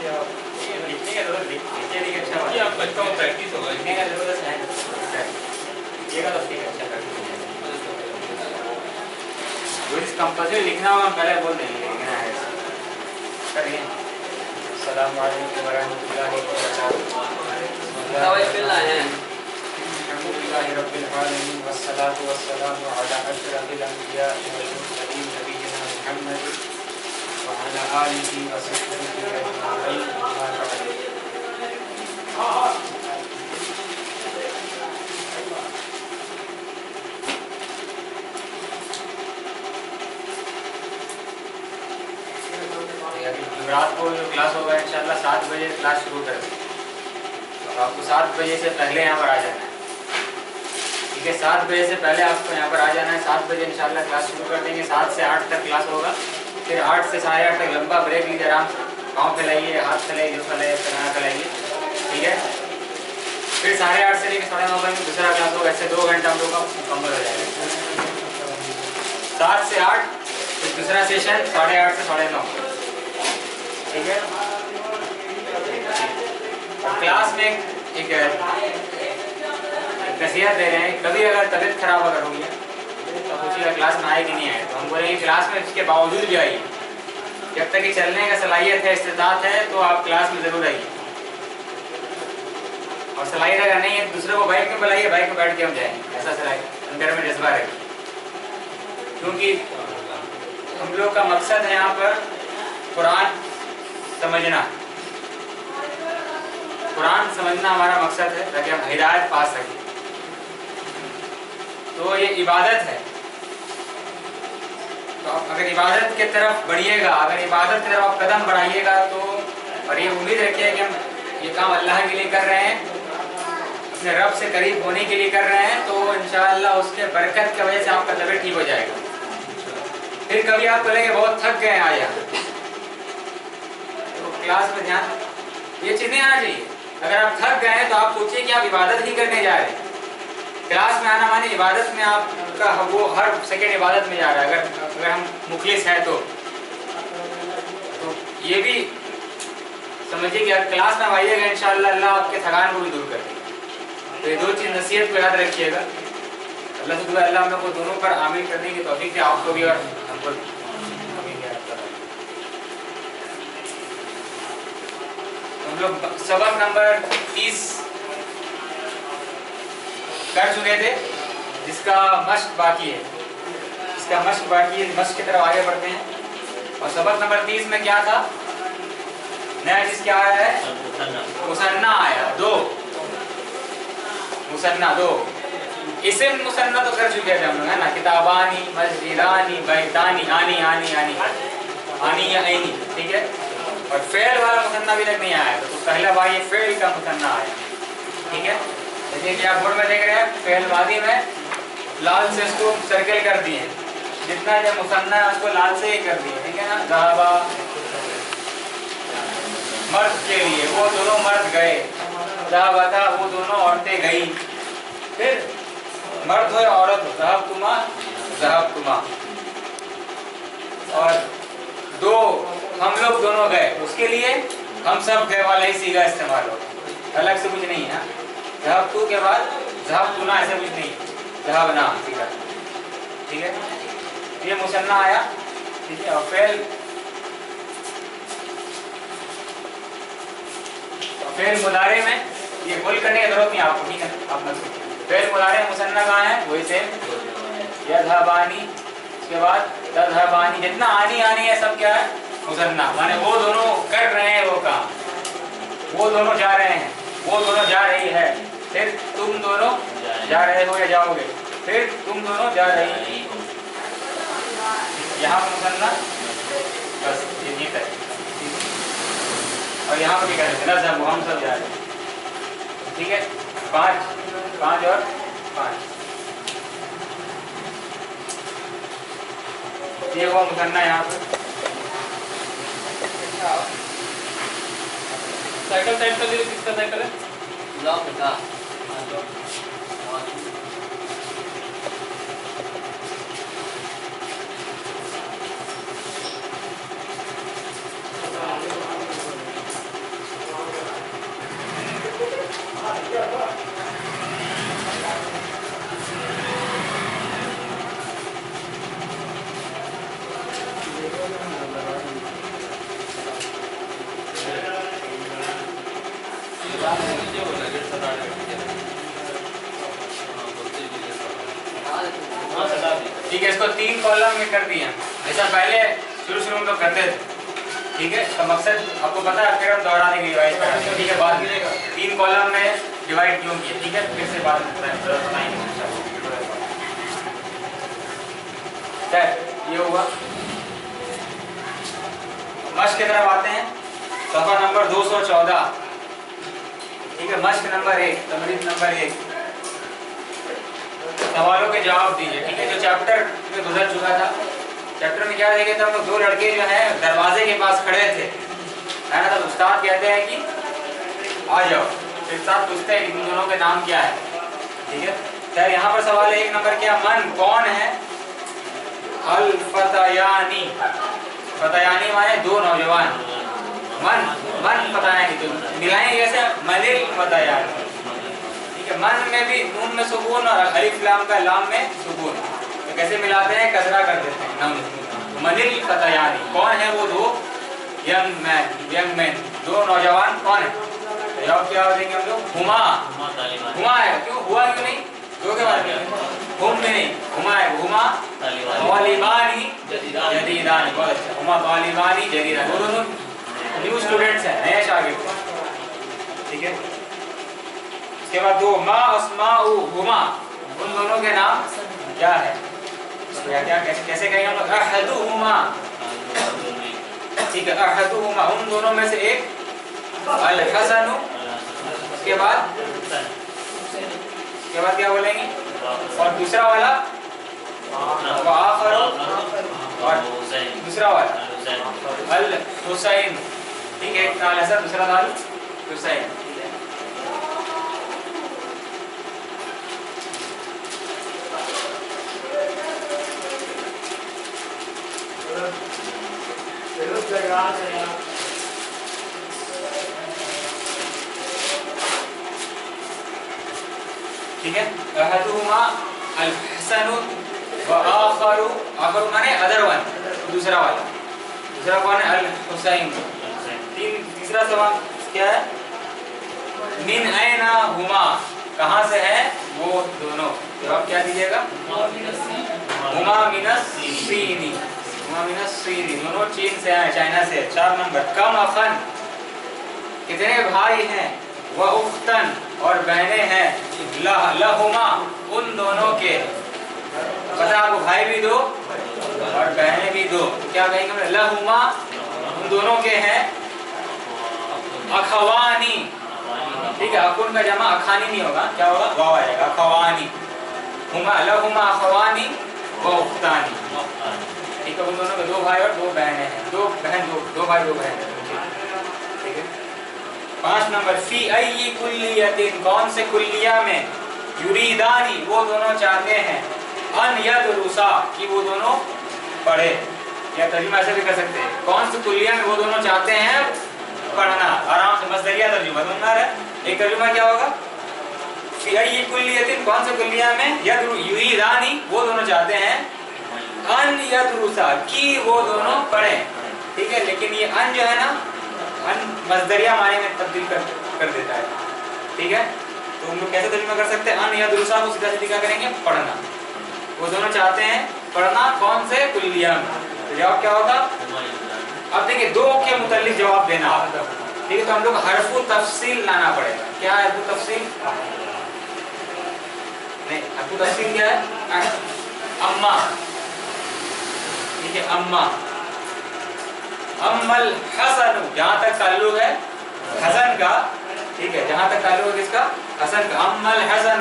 लिखने का जरूरत लिखने की अच्छा बात है, आपका अच्छा प्रैक्टिस होगा। लिखने का जरूरत है लिखिएगा तो ठीक है, अच्छा प्रैक्टिस हो जाएगा। जो चीज़ कंपल्सरी लिखना होगा हम पहले बोल देंगे लिखना है करिए। अस्सलाम वालेकुम वरहमतुल्लाहि वबरकातुहू। अल्हम्दुलिल्लाहि रब्बिल आलमीन वस्सलातु वस्सलामु अला अशरफिल अंबिया वल मुरसलीन नबिय्यिना मुहम्मद व अला आलिहि व सहबिहि अजमईन अम्मा बअद। रात को जो क्लास होगा इंशाल्लाह 7 बजे क्लास शुरू कर देंगे, तो आपको 7 बजे से पहले यहाँ पर आ जाना है, ठीक है। 7 बजे से पहले आपको यहाँ पर आ जाना है। 7 बजे इंशाल्लाह क्लास शुरू कर देंगे। 7 से 8 तक क्लास होगा, फिर 8 से 8:30 तक लंबा ब्रेक लीजिए, आराम से पाँव फैलाइए, हाथ फैलाइए, जो फैलाइए पैर फैलाइए, ठीक है। फिर 8:30 से लेकर 9:30 बजे दूसरा क्लास होगा। ऐसे 2 घंटा हम लोग का मुकम्मल हो जाएगा। 7 से 8 फिर दूसरा सेशन 8:30 से 9:30, ठीक है। क्लास में एक नसीहत दे रहे हैं, कभी अगर तबीयत खराब अगर हुई है तो पूछिएगा क्लास में आए कि नहीं आए, तो हम बोलेंगे क्लास में इसके बावजूद भी आइए। जब तक कि चलने का सलाहियत है, इस्तिताअत है, तो आप क्लास में ज़रूर आइए। और सलाहियत अगर नहीं है दूसरे को बाइक में बुलाइए, बाइक में बैठ के हम जाएंगे, ऐसा सलाहियत अंदर में जज्बा रहे। क्योंकि हम लोग का मकसद है यहाँ पर कुरान समझना, कुरान समझना हमारा मकसद है ताकि हम हिदायत पा सकें। तो ये इबादत है, तो आप अगर इबादत की तरफ बढ़िएगा, अगर इबादत की तरफ आप कदम बढ़ाइएगा तो, और ये उम्मीद रखिए कि हम ये काम अल्लाह के लिए कर रहे हैं, अपने रब से करीब होने के लिए कर रहे हैं, तो इंशाअल्लाह उसके बरकत की वजह से आपका तबीयत ठीक हो जाएगा। फिर कभी आप बोलेंगे बहुत थक गए आज यहाँ, तो क्लास में ध्यान ये चीज़ नहीं आना चाहिए। अगर आप थक गए हैं तो आप सोचिए कि आप इबादत ही करने जा रहे हैं। क्लास में आना माने इबादत में आपका वो हर सेकंड इबादत में जा रहा है। अगर हम मुखलिस हैं तो ये भी समझिए कि क्लास में आइएगा इंशाअल्लाह अल्लाह आपके थकान को भी दूर कर देगा। तो ये 2 चीज़ नसीहत को याद रखिएगा। अल्लाह से दुआ अल्लाह हम लोग को दोनों पर आमीन करने की तौफीक दे, आपको भी और हमको। हम लोग सबक नंबर 30 कर चुके थे, जिसका मश्क बाकी है, इसका मश्क बाकी है। मश्क की तरफ आगे बढ़ते हैं। और सबक नंबर 30 में क्या था? नया चीज क्या आया है? मुसन्ना आया, 2 मुसन्ना, 2 इसे मुसन्ना तो कर चुके थे हम लोग, है ना। किताबानी, मस्जिदानी, बैतानी, आनी आनी आनी आनी या ऐनी, ठीक है। और फेल वाला मुसन्ना अभी तक नहीं आया, तो पहला बार ये फेल का मुसन्ना आया, ठीक है। देखिए कि आप बोर्ड में देख रहे हैं, फेल मादी में लाल से इसको सर्कल कर दिए, जितना जब मुसन्ना है उसको लाल से ही कर दिए, ठीक है ना। ज़हाबा मर्द के लिए, वो दोनों मर्द गए, ज़हाबा था वो दोनों औरतें गई। फिर मर्द हो या औरत हो, ज़हबतुमा ज़हबतुमा। और 2 हम लोग दोनों गए, उसके लिए हम सब गए वाला ही सीगा इस्तेमाल हो, अलग से कुछ नहीं है। ज़हबतु के बाद ज़हबतुना ऐसे कुछ नहीं, ज़हबना सीगा, ठीक है। ये मुसन्ना आया, ठीक है। और फेल मुदारे में ये बोल करने की जरूरत नहीं आपको, ठीक है। आप मत सोचिए। फेल मुदारे मुसन्ना कहाँ है? वही से यज़हबानी, उसके बाद तज़हबानी, जितना आनी आनी है सब क्या है? मुसन्ना, माने वो दोनों कर रहे हैं वो काम, वो दोनों जा रहे हैं, वो दोनों जा रही है, फिर तुम दोनों जा रहे हो या जाओगे, फिर तुम दोनों जा रही हो। यहाँ पर मुसन्ना बस ये तक, और यहाँ पर क्या कहते हैं? नज़हब, हम सब जा रहे हैं, ठीक है। 5 और 5 ये हुआ मुसन्ना। यहाँ पर साइकिल साइड कर लीजिए, किसका साइकिल है? ब्लॉक का इसको 3 कॉलम में कर दिया, ऐसा पहले शुरू में लोग करते थे। ठीक है, तो मकसद आपको पता है, फिर हम दोहराने की रिवाइज करेंगे। ठीक है, बाद में 3 कॉलम में डिवाइड क्यों किया, ठीक है, फिर से बात बताएंगे। ये हुआ। मश्क की तरफ आते हैं, सफा नंबर 214। ठीक है, मश्क नंबर 1, तमरीन नंबर 1, सवालों के जवाब दीजिए। ठीक है, जो चैप्टर में गुजर चुका था, चैप्टर में क्या देखे थे हम लोग, 2 लड़के जो हैं दरवाजे के पास खड़े थे, है ना। तो उस्ताद कहते हैं कि आ जाओ, फिर उस्ताद पूछते हैं कि तुम दोनों के नाम क्या है। ठीक है, सर यहाँ पर सवाल है 1 नंबर, क्या मन कौन है? अल फतयानी, फतयानी माने 2 नौजवान, मन फतयानी, तो मिलाएंगे कैसे? मनिल फतयानी। ठीक है, मन में भी नून में सुकून और अलिफ लाम का लाम में सुकून, तो कैसे मिलाते हैं? कसरा कर देते हैं, नम। मनिल फतयानी, कौन है वो 2 यंग मैन, 2 नौजवान कौन है? जवाब क्या देंगे हम लोग? हुमा। हुमा है, क्यों हुआ क्यों नहीं? 2 के बाद हुम में नहीं, हुमा है, हुमा तालिबानी जदीदानी। बहुत अच्छा, हुमा तालिबानी जदीदानी, वो दोनों न्यू स्टूडेंट्स हैं, नए शागिर्द। ठीक है, इसके बाद 2 मा अस्माउ हुमा, उन दोनों के नाम क्या है? क्या कैसे कहेंगे हम लोग? अहदुहुमा। ठीक है, अहदुहुमा, उन दोनों में से एक, अल हसनु, उसके बाद क्या बोलेंगे? और दूसरा वाला वाखरो, और दूसरा वाला अल हुसैन। ठीक है, एक नाल हसन, दूसरा नाल हुसैन। ठीक है, अहदुहुमा अल हसन व आखरु, आखरु माने अदर वन, दूसरा वाला, दूसरा कौन है? अल हुसैन। तीसरा सवाल क्या है? मिन ऐना हुमा, कहाँ से है वो दोनों? जवाब क्या दीजिएगा? हुमा मिनस सीनी, हुमा मिनस सीनी, दोनों चीन से आए, चाइना से। 4 नंबर, कम अखन, कितने भाई हैं? व उख्तन, और बहनें हैं। लहुमा, उन दोनों के, पता आपको, भाई भी 2 और बहनें भी 2, तो क्या कहेंगे? लहुमा, उन दोनों के हैं। अखवानी, ठीक है, अकुन का जमा अखानी नहीं होगा, क्या होगा? वाव आएगा, अखवानी। हुमा लहुमा अखवानी व उख्तानी। ठीक है, उन दोनों के 2 भाई और 2 बहनें हैं, 2 बहन 2 भाई 2 बहन। ठीक है, 5 नंबर, फी अय्यि कुल्लियतिन, कौन से कुल्लिया में? युरीदानी, वो दोनों चाहते हैं। अन यदरुसा, कि वो दोनों पढ़े, या तर्जुमा ऐसे भी कर सकते हैं, कौन से कुल्लिया में वो दोनों चाहते हैं पढ़ना। आराम से मसदरिया तर्जुमा समझदार है। एक तर्जुमा क्या होगा? फी अय्यि कुल्लियतिन, कौन से कुल्लिया में? युरीदानी, वो दोनों चाहते हैं। अन यदरुसा, कि वो दोनों पढ़े। ठीक है, लेकिन ये अन जो है ना, अन मसदरिया माने में तब्दील कर देता है। ठीक है, तो हम लोग कैसे तर्जुमा कर सकते हैं? अन यदरुसा को सीधा सीधा क्या करेंगे? पढ़ना। वो दोनों चाहते हैं पढ़ना, कौन से? कुल्लिया में। तो जवाब क्या होगा? अब देखिए, 2 के मुताल्लिक जवाब देना। ठीक है, तो हम लोग हरफु तफसील लाना पड़ेगा। क्या है हरफु तफसील? नहीं, हरफु तफसील क्या है? अम्मा। ठीक है, अम्मा। अम्मल हसन, जहाँ तक ताल्लुक है हसन का, ठीक है, जहाँ तक ताल्लुक है किसका? हसन का। अम्मल हसन,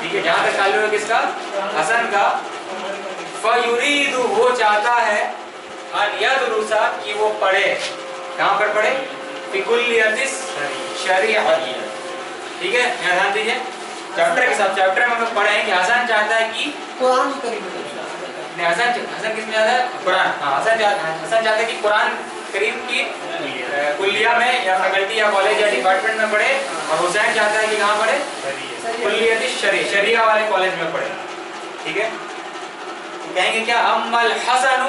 ठीक है, जहाँ तक ताल्लुक है किसका? हसन का। फयुरीदु, वो चाहता है, अन यदरुसा, कि वो पढ़े। कहाँ पर पढ़े? फिकुल्लियतिस शरीअत। ठीक है, यहाँ ध्यान दीजिए, चैप्टर के साथ चैप्टर में हम लोग पढ़े हैं कि हसन चाहता है कि कुरान करीम, नहीं, हसन किसमें ज्यादा है? कुरान। हाँ, हसन चाहता है कि कुरान करीम की कुल्लिया में या फैकल्टी या कॉलेज या डिपार्टमेंट में पढ़े, और हुसैन चाहता है कि कहाँ पढ़े? कुल्लियतिस शरीया वाले कॉलेज में पढ़े। ठीक है, तो कहेंगे क्या? अम्मल हसनु,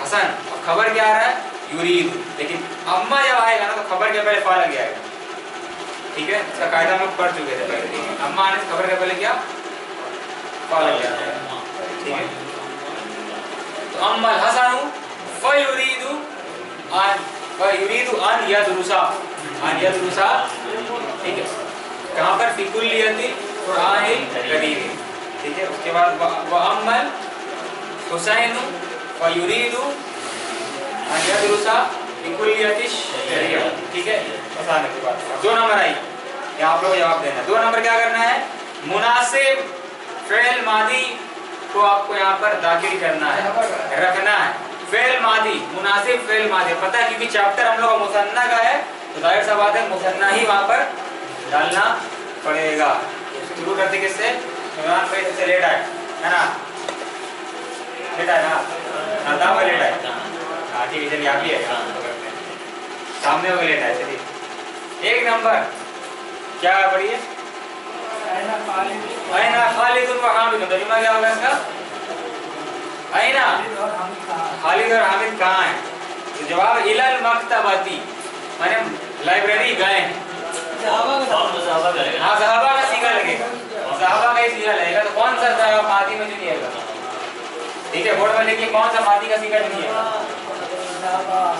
हसन, और खबर क्या आ रहा है? युरीद। लेकिन अम्मा जब आएगा ना, तो खबर के पहले फा लग जाएगा। ठीक है, इसका कायदा हम लोग पढ़ चुके थे पहले। अम्मा आने से खबर के पहले क्या? फा लग जाता है, ठीक है। तो अम्मल हसनु फयुरीदु अन यदरुसा, ठीक है। कहाँ पर फी कुल्लियति कुरानिल करीम, ठीक है। उसके बाद व अम्मल हुसैनु फयुरीदु अन यदरुसा फी कुल्लियति शरिया, ठीक है। आसान है बात। 2 नंबर आई, यहाँ आप लोग जवाब देना। 2 नंबर क्या करना है, मुनासिब फ़िल मादी को आपको यहाँ पर दाखिल करना है, रखना है। फ़िल मादी, मुनासिब फ़िल मादी, पता है क्योंकि चैप्टर हम लोग मुसन्ना का है, तो जाहिर सा बात है मुसन्ना ही वहाँ पर डालना पड़ेगा। शुरू करते किससे, इमरान भाई सबसे लेट आए है ना, लेट आए ना, दावा लेट आए, हाँ ठीक है चलिए आप ही है, सामने हो गए लेट आए, चलिए। 1 नंबर क्या पढ़िए, आइना खालिदुन व हामिद, तर्जुमा क्या होगा इसका, आइना खालिद और हामिद कहाँ हैं, तो जवाब इलल मक्तबती, माने लाइब्रेरी गए हैं। हाँ सहाबा का सीगा लगेगा, सहाबा का ही सीगा लगेगा, तो कौन सा सहाबा मादी में चुनिएगा, ठीक है। बोर्ड में लिखिए कौन सा मादी का सीगा चुनिएगा,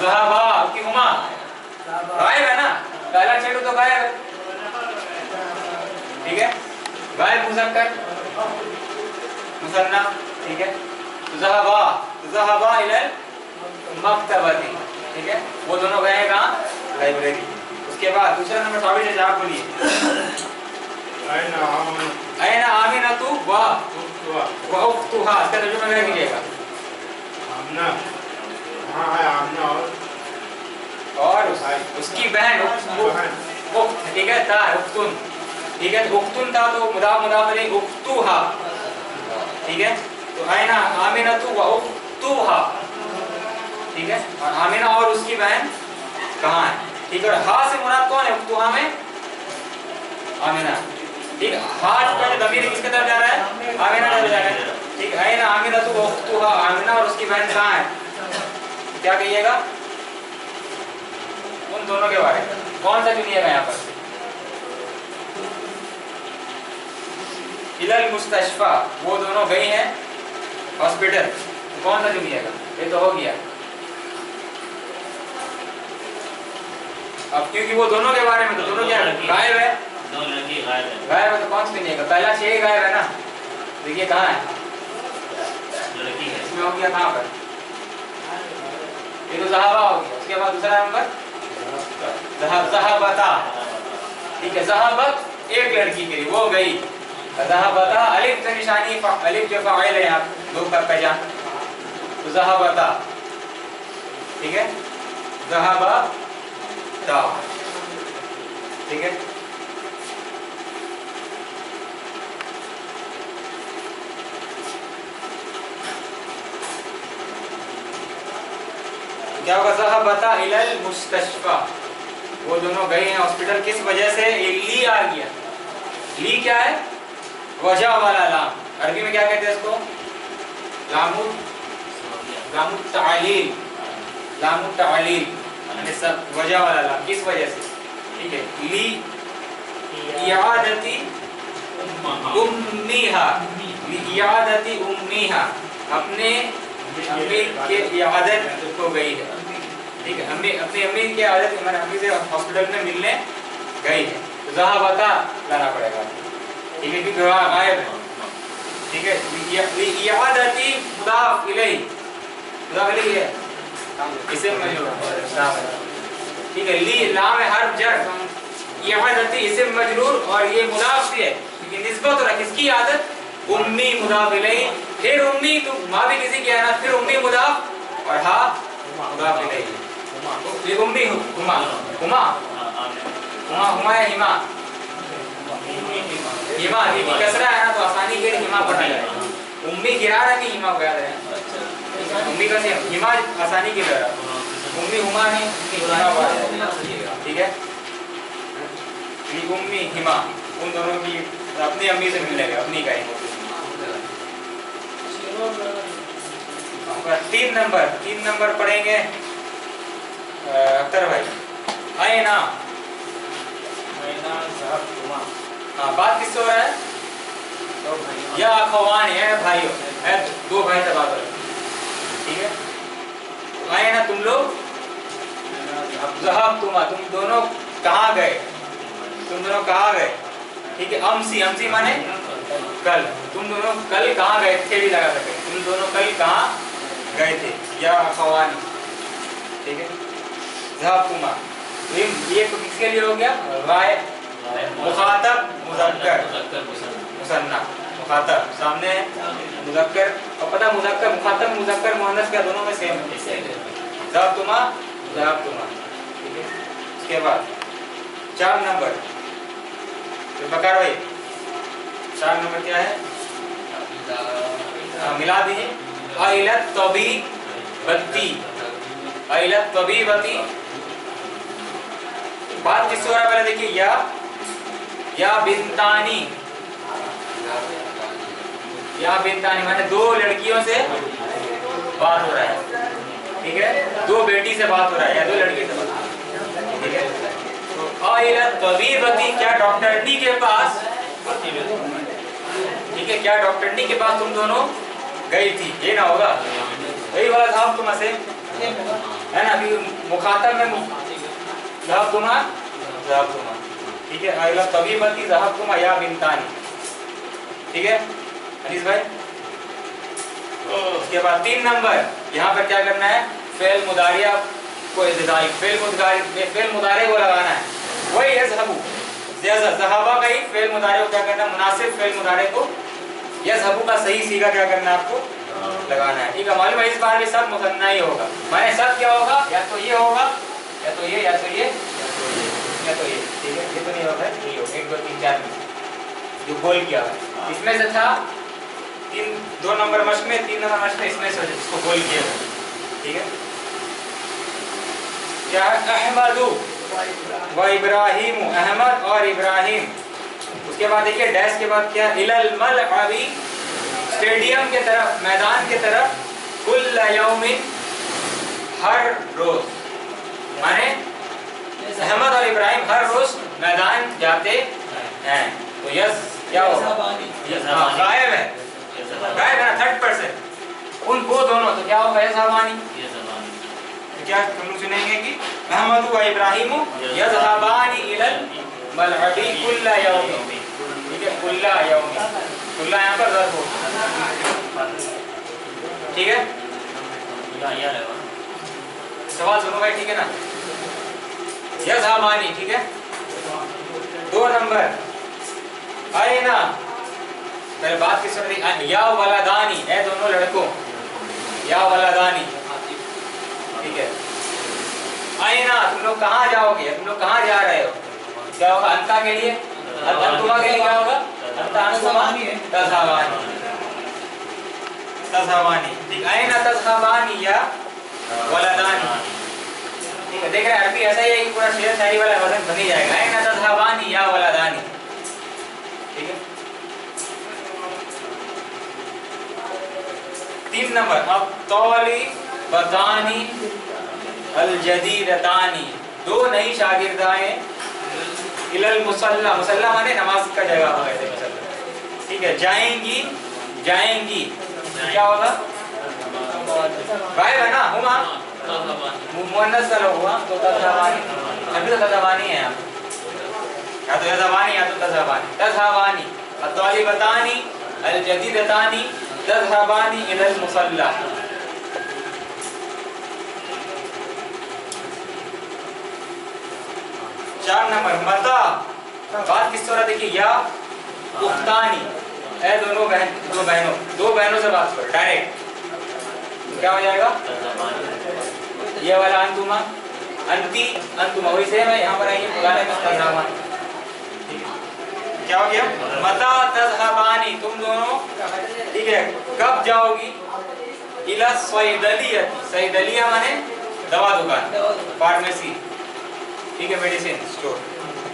सहाबा की हुमा गायब है ना, पहला छेड़ू तो गायब है, ठीक है। गायब मुज़क्कर मुसन्ना, ठीक है। ज़हबा इलल मक्तबती, ठीक है। वो दोनों गए कहाँ, लाइब्रेरी। उसके बाद दूसरा नंबर साबित है, आप बोलिए। आइना आमिनतु व उख्तुहा, इसका तर्जुमा क्या कीजिएगा, आमना, हाँ है आमना और उसकी बहन उख्त, ठीक है, था उख्तुन, ठीक है। उख्तुन था तो मुदाफ अलैहि उख्तुहा, ठीक है। तो आइना आमिनतु व उख्तुहा, ठीक है। और आमिना और उसकी बहन कहाँ है, ठीक है। और हा से मुराद कौन है उख्तुहा में, आमिना, ठीक है। हा का ज़मीर किसके तरफ जा रहा है, आमिना तरफ जा रहा है, ठीक है। आइना आमिनतु व उख्तुहा, आमिना और उसकी बहन कहाँ है, क्या कहिएगा, उन दोनों के बारे में कौन सा चुनिएगा यहाँ पर, इलल मुस्तशफा, वो दोनों गई हैं हॉस्पिटल, तो कौन सा चुनिएगा, ये तो हो गया। अब क्योंकि वो दोनों के बारे में, तो दोनों क्या गायब है, गायब है, तो कौन सा चुनिएगा, पहला 6 गायब है ना, देखिए कहाँ है, इसमें हो गया कहाँ पर, ये तो ज़हाबा हो गया। उसके बाद दूसरा नंबर ज़हाबता, ठीक है। ज़हाबत एक लड़की के लिए, वो गई, ज़हाबता अलिफ से निशानी, अलिफ जो फ़ाइल है आप लोग तक पहचान, तो ज़हाबता, ठीक है। ज़हाबता, ठीक है। क्या होगा, ज़हाबता इलल मुस्तशफा, वो दोनों गए हैं हॉस्पिटल, किस वजह से, ली आ गया, ली क्या है, वजह वाला लाम, अरबी में क्या कहते हैं इसको, लामुत तालील, लामुत तालील, यानी सब वजह वाला लाम, किस वजह से, ठीक है। ली इयादती उम्मीहा, इयादती उम्मीहा, अपने अम्मी के इयादत को गई है, ठीक है। अपनी अम्मी की इयादत, मैंने अम्मी से हॉस्पिटल में मिलने गई है, तो ज़हाबता लाना पड़ेगा, ठीक है, क्योंकि गायब है, ठीक है। इयादती मुदाफ इलैहि, मुदाफ इलैहि है, इसे मजरूर, ठीक है। ली लाम है हर्फ जर, इयादती इस्म मजरूर, और ये मुदाफ भी है, क्योंकि निस्बत रख, किसकी आदत, उम्मी मुदाफ इलैहि, फिर उम्मी, तो माँ भी किसी की है ना, फिर उम्मी मुदाफ, और हा मुदाफ इलैहि, ये उम्मी हुमा, हुमा हुमा हुमा या हिमा, हिमा की कसरा है ना, तो आसानी के लिए हिमा पढ़ा जाए, उम्मी गिरा रहा नहीं, हिमा बता रहे, उम्मी का से हिमा आसानी के लिए, उम्मी हुमा नहीं, हिमा पढ़ा जाए, ठीक है। उम्मी हिमा, उन दोनों की अपनी अम्मी से मिलने गए, अपनी का ही। 3 नंबर पढ़ेंगे अख्तर भाई, आइना, हाँ बात किससे हो रहा है, या अखवानी है भाइयों, है दो भाई से बात हो रही है, ठीक है। आए ना तुम लोग, ज़हब तुम दोनों कहाँ गए, तुम दोनों कहाँ गए, ठीक है। अमसी, अमसी माने कल, तुम दोनों कल कहाँ गए थे भी लगा सके, तुम दोनों कल कहाँ गए थे, या अखवानी, ठीक है। ज़हब तुमा, ये किसके लिए हो गया, गाय मुखातब मुज़क्कर मुसन्ना, मुखातब सामने मुज़क्कर, और पता मुज़क्कर मुखातब मुज़क्कर मुअन्नस का दोनों में सेम है, ज़हब तुमा, ठीक है। उसके बाद 4 नंबर तो बकार भाई 4 नंबर क्या है, मिला दीजिए, आइलत तबीबती, आइलत तबीबती, बात किससे हो रहा है पहले देखिए, या बिनतानी, या बिनतानी माने 2 लड़कियों से बात हो रहा है, ठीक है, 2 बेटी से बात हो रहा है या 2 लड़की से बात, ठीक है। तो आइलत तबीबती, क्या डॉक्टरनी के पास, ठीक है, क्या डॉक्टरनी के पास तुम दोनों गई थी, ये ना होगा, वही वाला था तुम से है ना, अभी मुखातब में ज़हब तुमा, ठीक है। आइला तबीबती ज़हब तुमा या बिनतानी, ठीक है अनीस भाई। उसके बाद 3 नंबर यहाँ पर क्या करना है, फेल मुदारिया को इज़ाई, फेल मुदारे को लगाना है, वही यज़हबु, ज़हबा का ही फेल मुदारे को क्या करना है, मुनासिब फेल मुदारे को यज़हबु का सही सीगा क्या करना है आपको लगाना है, ठीक है। मालूम है इस बार भी सब मुसन्ना ही होगा, माने सब क्या होगा, या तो ये होगा, या तो ये, या तो ये, या तो ये, ठीक है। ये तो नहीं होगा, ये होगा 1 2 3 4 में जो गोल किया है, इसमें से था 2 नंबर मश्क में, 3 नंबर मश्क में इसमें से इसको गोल किया है, ठीक है। क्या अहमदु व इब्राहिम, अहमद और इब्राहिम। उसके बाद देखिए डैश के बाद क्या, इलल मलअबी, स्टेडियम के तरफ, मैदान के तरफ, कुल्ल यौमिन, हर रोज, माने अहमद और इब्राहिम हर रोज मैदान जाते हैं, तो यस क्या होगा, गायब है, गायब है ना 30%, उनको दोनों, तो क्या होगा यज़हबानी, तो क्या हम लोग सुनेंगे कि अहमद व इब्राहिम यज़हबानी इलल मलअबी कुल्ल यौमिन, ठीक है, कुल्ल यौमिन, कुल्ला यहाँ पर ज़र्फ हो, ठीक है। सवाल सुनो भाई, ठीक है ना, यज़हबानी, ठीक है। 2 नंबर आए ना, पहले बात किस तरह, या वलदानी है दोनों लड़कों, या वलदानी, ठीक है। आए ना, तुम लोग कहाँ जाओगे, तुम लोग कहाँ जा रहे हो, क्या होगा, अंता के लिए, अंतुमा के लिए क्या होगा, तज़हबानी, ठीक। आए ना तज़हबानी या वलदानी, ठीक है। देख रहे हैं अरबी ऐसा ही है कि पूरा शेर शायरी वाला वजन बन ही जाएगा, आए ना तज़हबानी या वलदानी, ठीक है। 3 नंबर, अब तौलिबतानी अल जदीदतानी, 2 नई शागिर्दाएं, इलल मुसल्ला, मुसल्ला माने नमाज का जगह हो गए थे मुसल्ला, ठीक है, जाएंगी, जाएंगी, क्या होगा, गायब है ना, हुमा मुअन्नस का लोग हुआ, तो तज़हबानी, अभी तो तज़हबानी है यहाँ, या तो यज़हबानी या तो तज़हबानी, तज़हबानी अत्तालिबतानी अल जदीदतानी तज़हबानी इलल मुसल्ला। 4 नंबर मता, बात किस तरह देखिए, या उख्तानी, है दोनों बहनों, 2 बहनों से बात करो डायरेक्ट, तो क्या हो जाएगा, ये वाला अंतुमा, अंती, अंतुमा, वही सेम है, यहाँ पर आइए पुराने में तज़हबानी, ठीक है। क्या हो गया, मता तज़हबानी, तुम दोनों, ठीक है, कब जाओगी, इला सैदलिया, सैदलिया माने दवा दुकान, फार्मेसी, ठीक है, मेडिसिन स्टोर,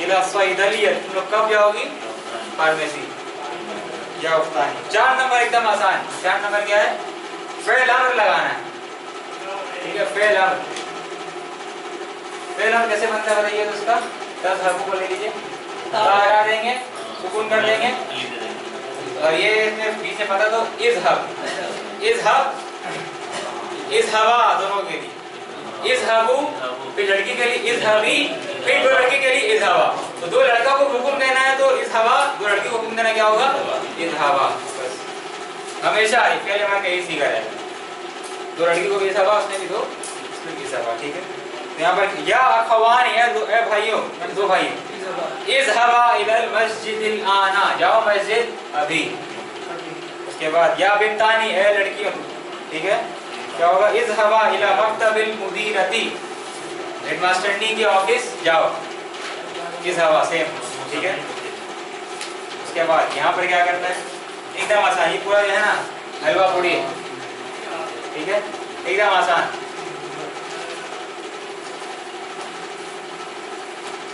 इला सैदलिया, तुम लोग कब जाओगी, फार्मेसी या उफ्तानी। 4 नंबर एकदम आसान, 4 नंबर क्या है, फेल अमर लगाना है, ठीक है, फेल अमर, फेल अमर कैसे बनता है बताइए, तो उसका 10 हरफों को ले लीजिए, हटा देंगे, सुकून कर देंगे, और ये इसमें बीच में पता तो इज़हब, इज़हब, इज़हबा दोनों के लिए, इज़हबू फिर लड़की के लिए इज़हबी, फिर दो लड़की के लिए इज़हबा। तो दो लड़का को हुक्म देना है तो इज़हबा, दो लड़की को हुक्म देना क्या होगा? इज़हबा। बस हमेशा फेल हमारा कहीं सीखा है, दो लड़की को भी इज़हबा, उसने भी दो उसने भी इज़हबा। ठीक है, तो यहाँ पर या अखवान या दो भाइयों, दो भाई, इज़हबा इलल मस्जिदिल आना, जाओ मस्जिद अभी। उसके बाद या बिन्तानी, ए लड़कियों, ठीक है, क्या होगा? इज़हबा इला मक्तबिल मुदीरती, हेडमास्टरनी के ऑफिस जाओ, इज़हबा सेम। ठीक है, उसके बाद यहाँ पर क्या करना है? एकदम आसान, ये पूरा जो है ना हलवा पूड़ी है। ठीक है, एकदम आसान।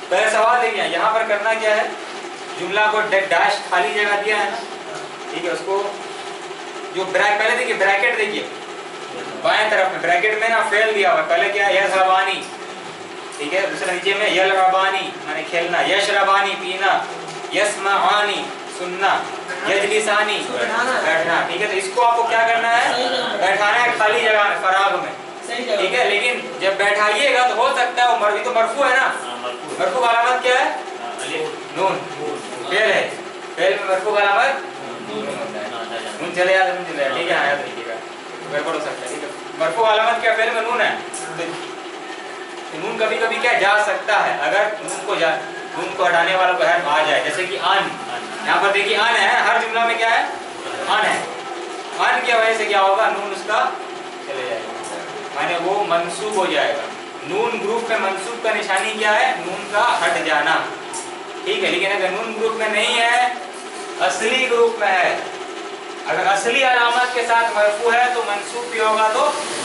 पहले सवाल देखिए, यहाँ पर करना क्या है? जुमला को डैश खाली जगह दिया है ना, ठीक है, उसको जो पहले देखिए ब्रैकेट देखिए बाएं तरफ में, ब्रैकेट में ना फेल दिया हुआ, पहले क्या है? यज़हबानी, ठीक है, दूसरा नीचे में यलअबानी माने खेलना, यशरबानी पीना, यस्माआनी सुनना, यजलिसानी बैठना। ठीक है, तो इसको आपको क्या करना है? बैठाना है खाली जगह में, फराग में। ठीक है, लेकिन जब बैठाइएगा तो हो सकता है वो मरवी, तो मरफू है ना, मरफू का अलामत क्या है? नून। फेल है, फेल में मरफू का अलामत नून चले जाता, नून चले जाता। ठीक है, आया तरीकेगा, गड़बड़ हो सकता है। ठीक है, मरफू अलामत क्या? फेल में नून है, तो नून कभी कभी क्या जा सकता है, अगर नून को हटाने वालों को हर्फ आ जाए, जैसे कि अन, यहाँ पर देखिए अन है, हर जुमला में क्या है? अन है। अन की वजह से क्या होगा? नून उसका चले जाएगा, माने वो मंसूब हो जाएगा। नून ग्रुप में मंसूब का निशानी क्या है? नून का हट जाना। ठीक है, लेकिन अगर नून ग्रुप में नहीं है, असली ग्रुप में है, अगर असली अलामत के साथ मरफू है तो मंसूब भी होगा, तो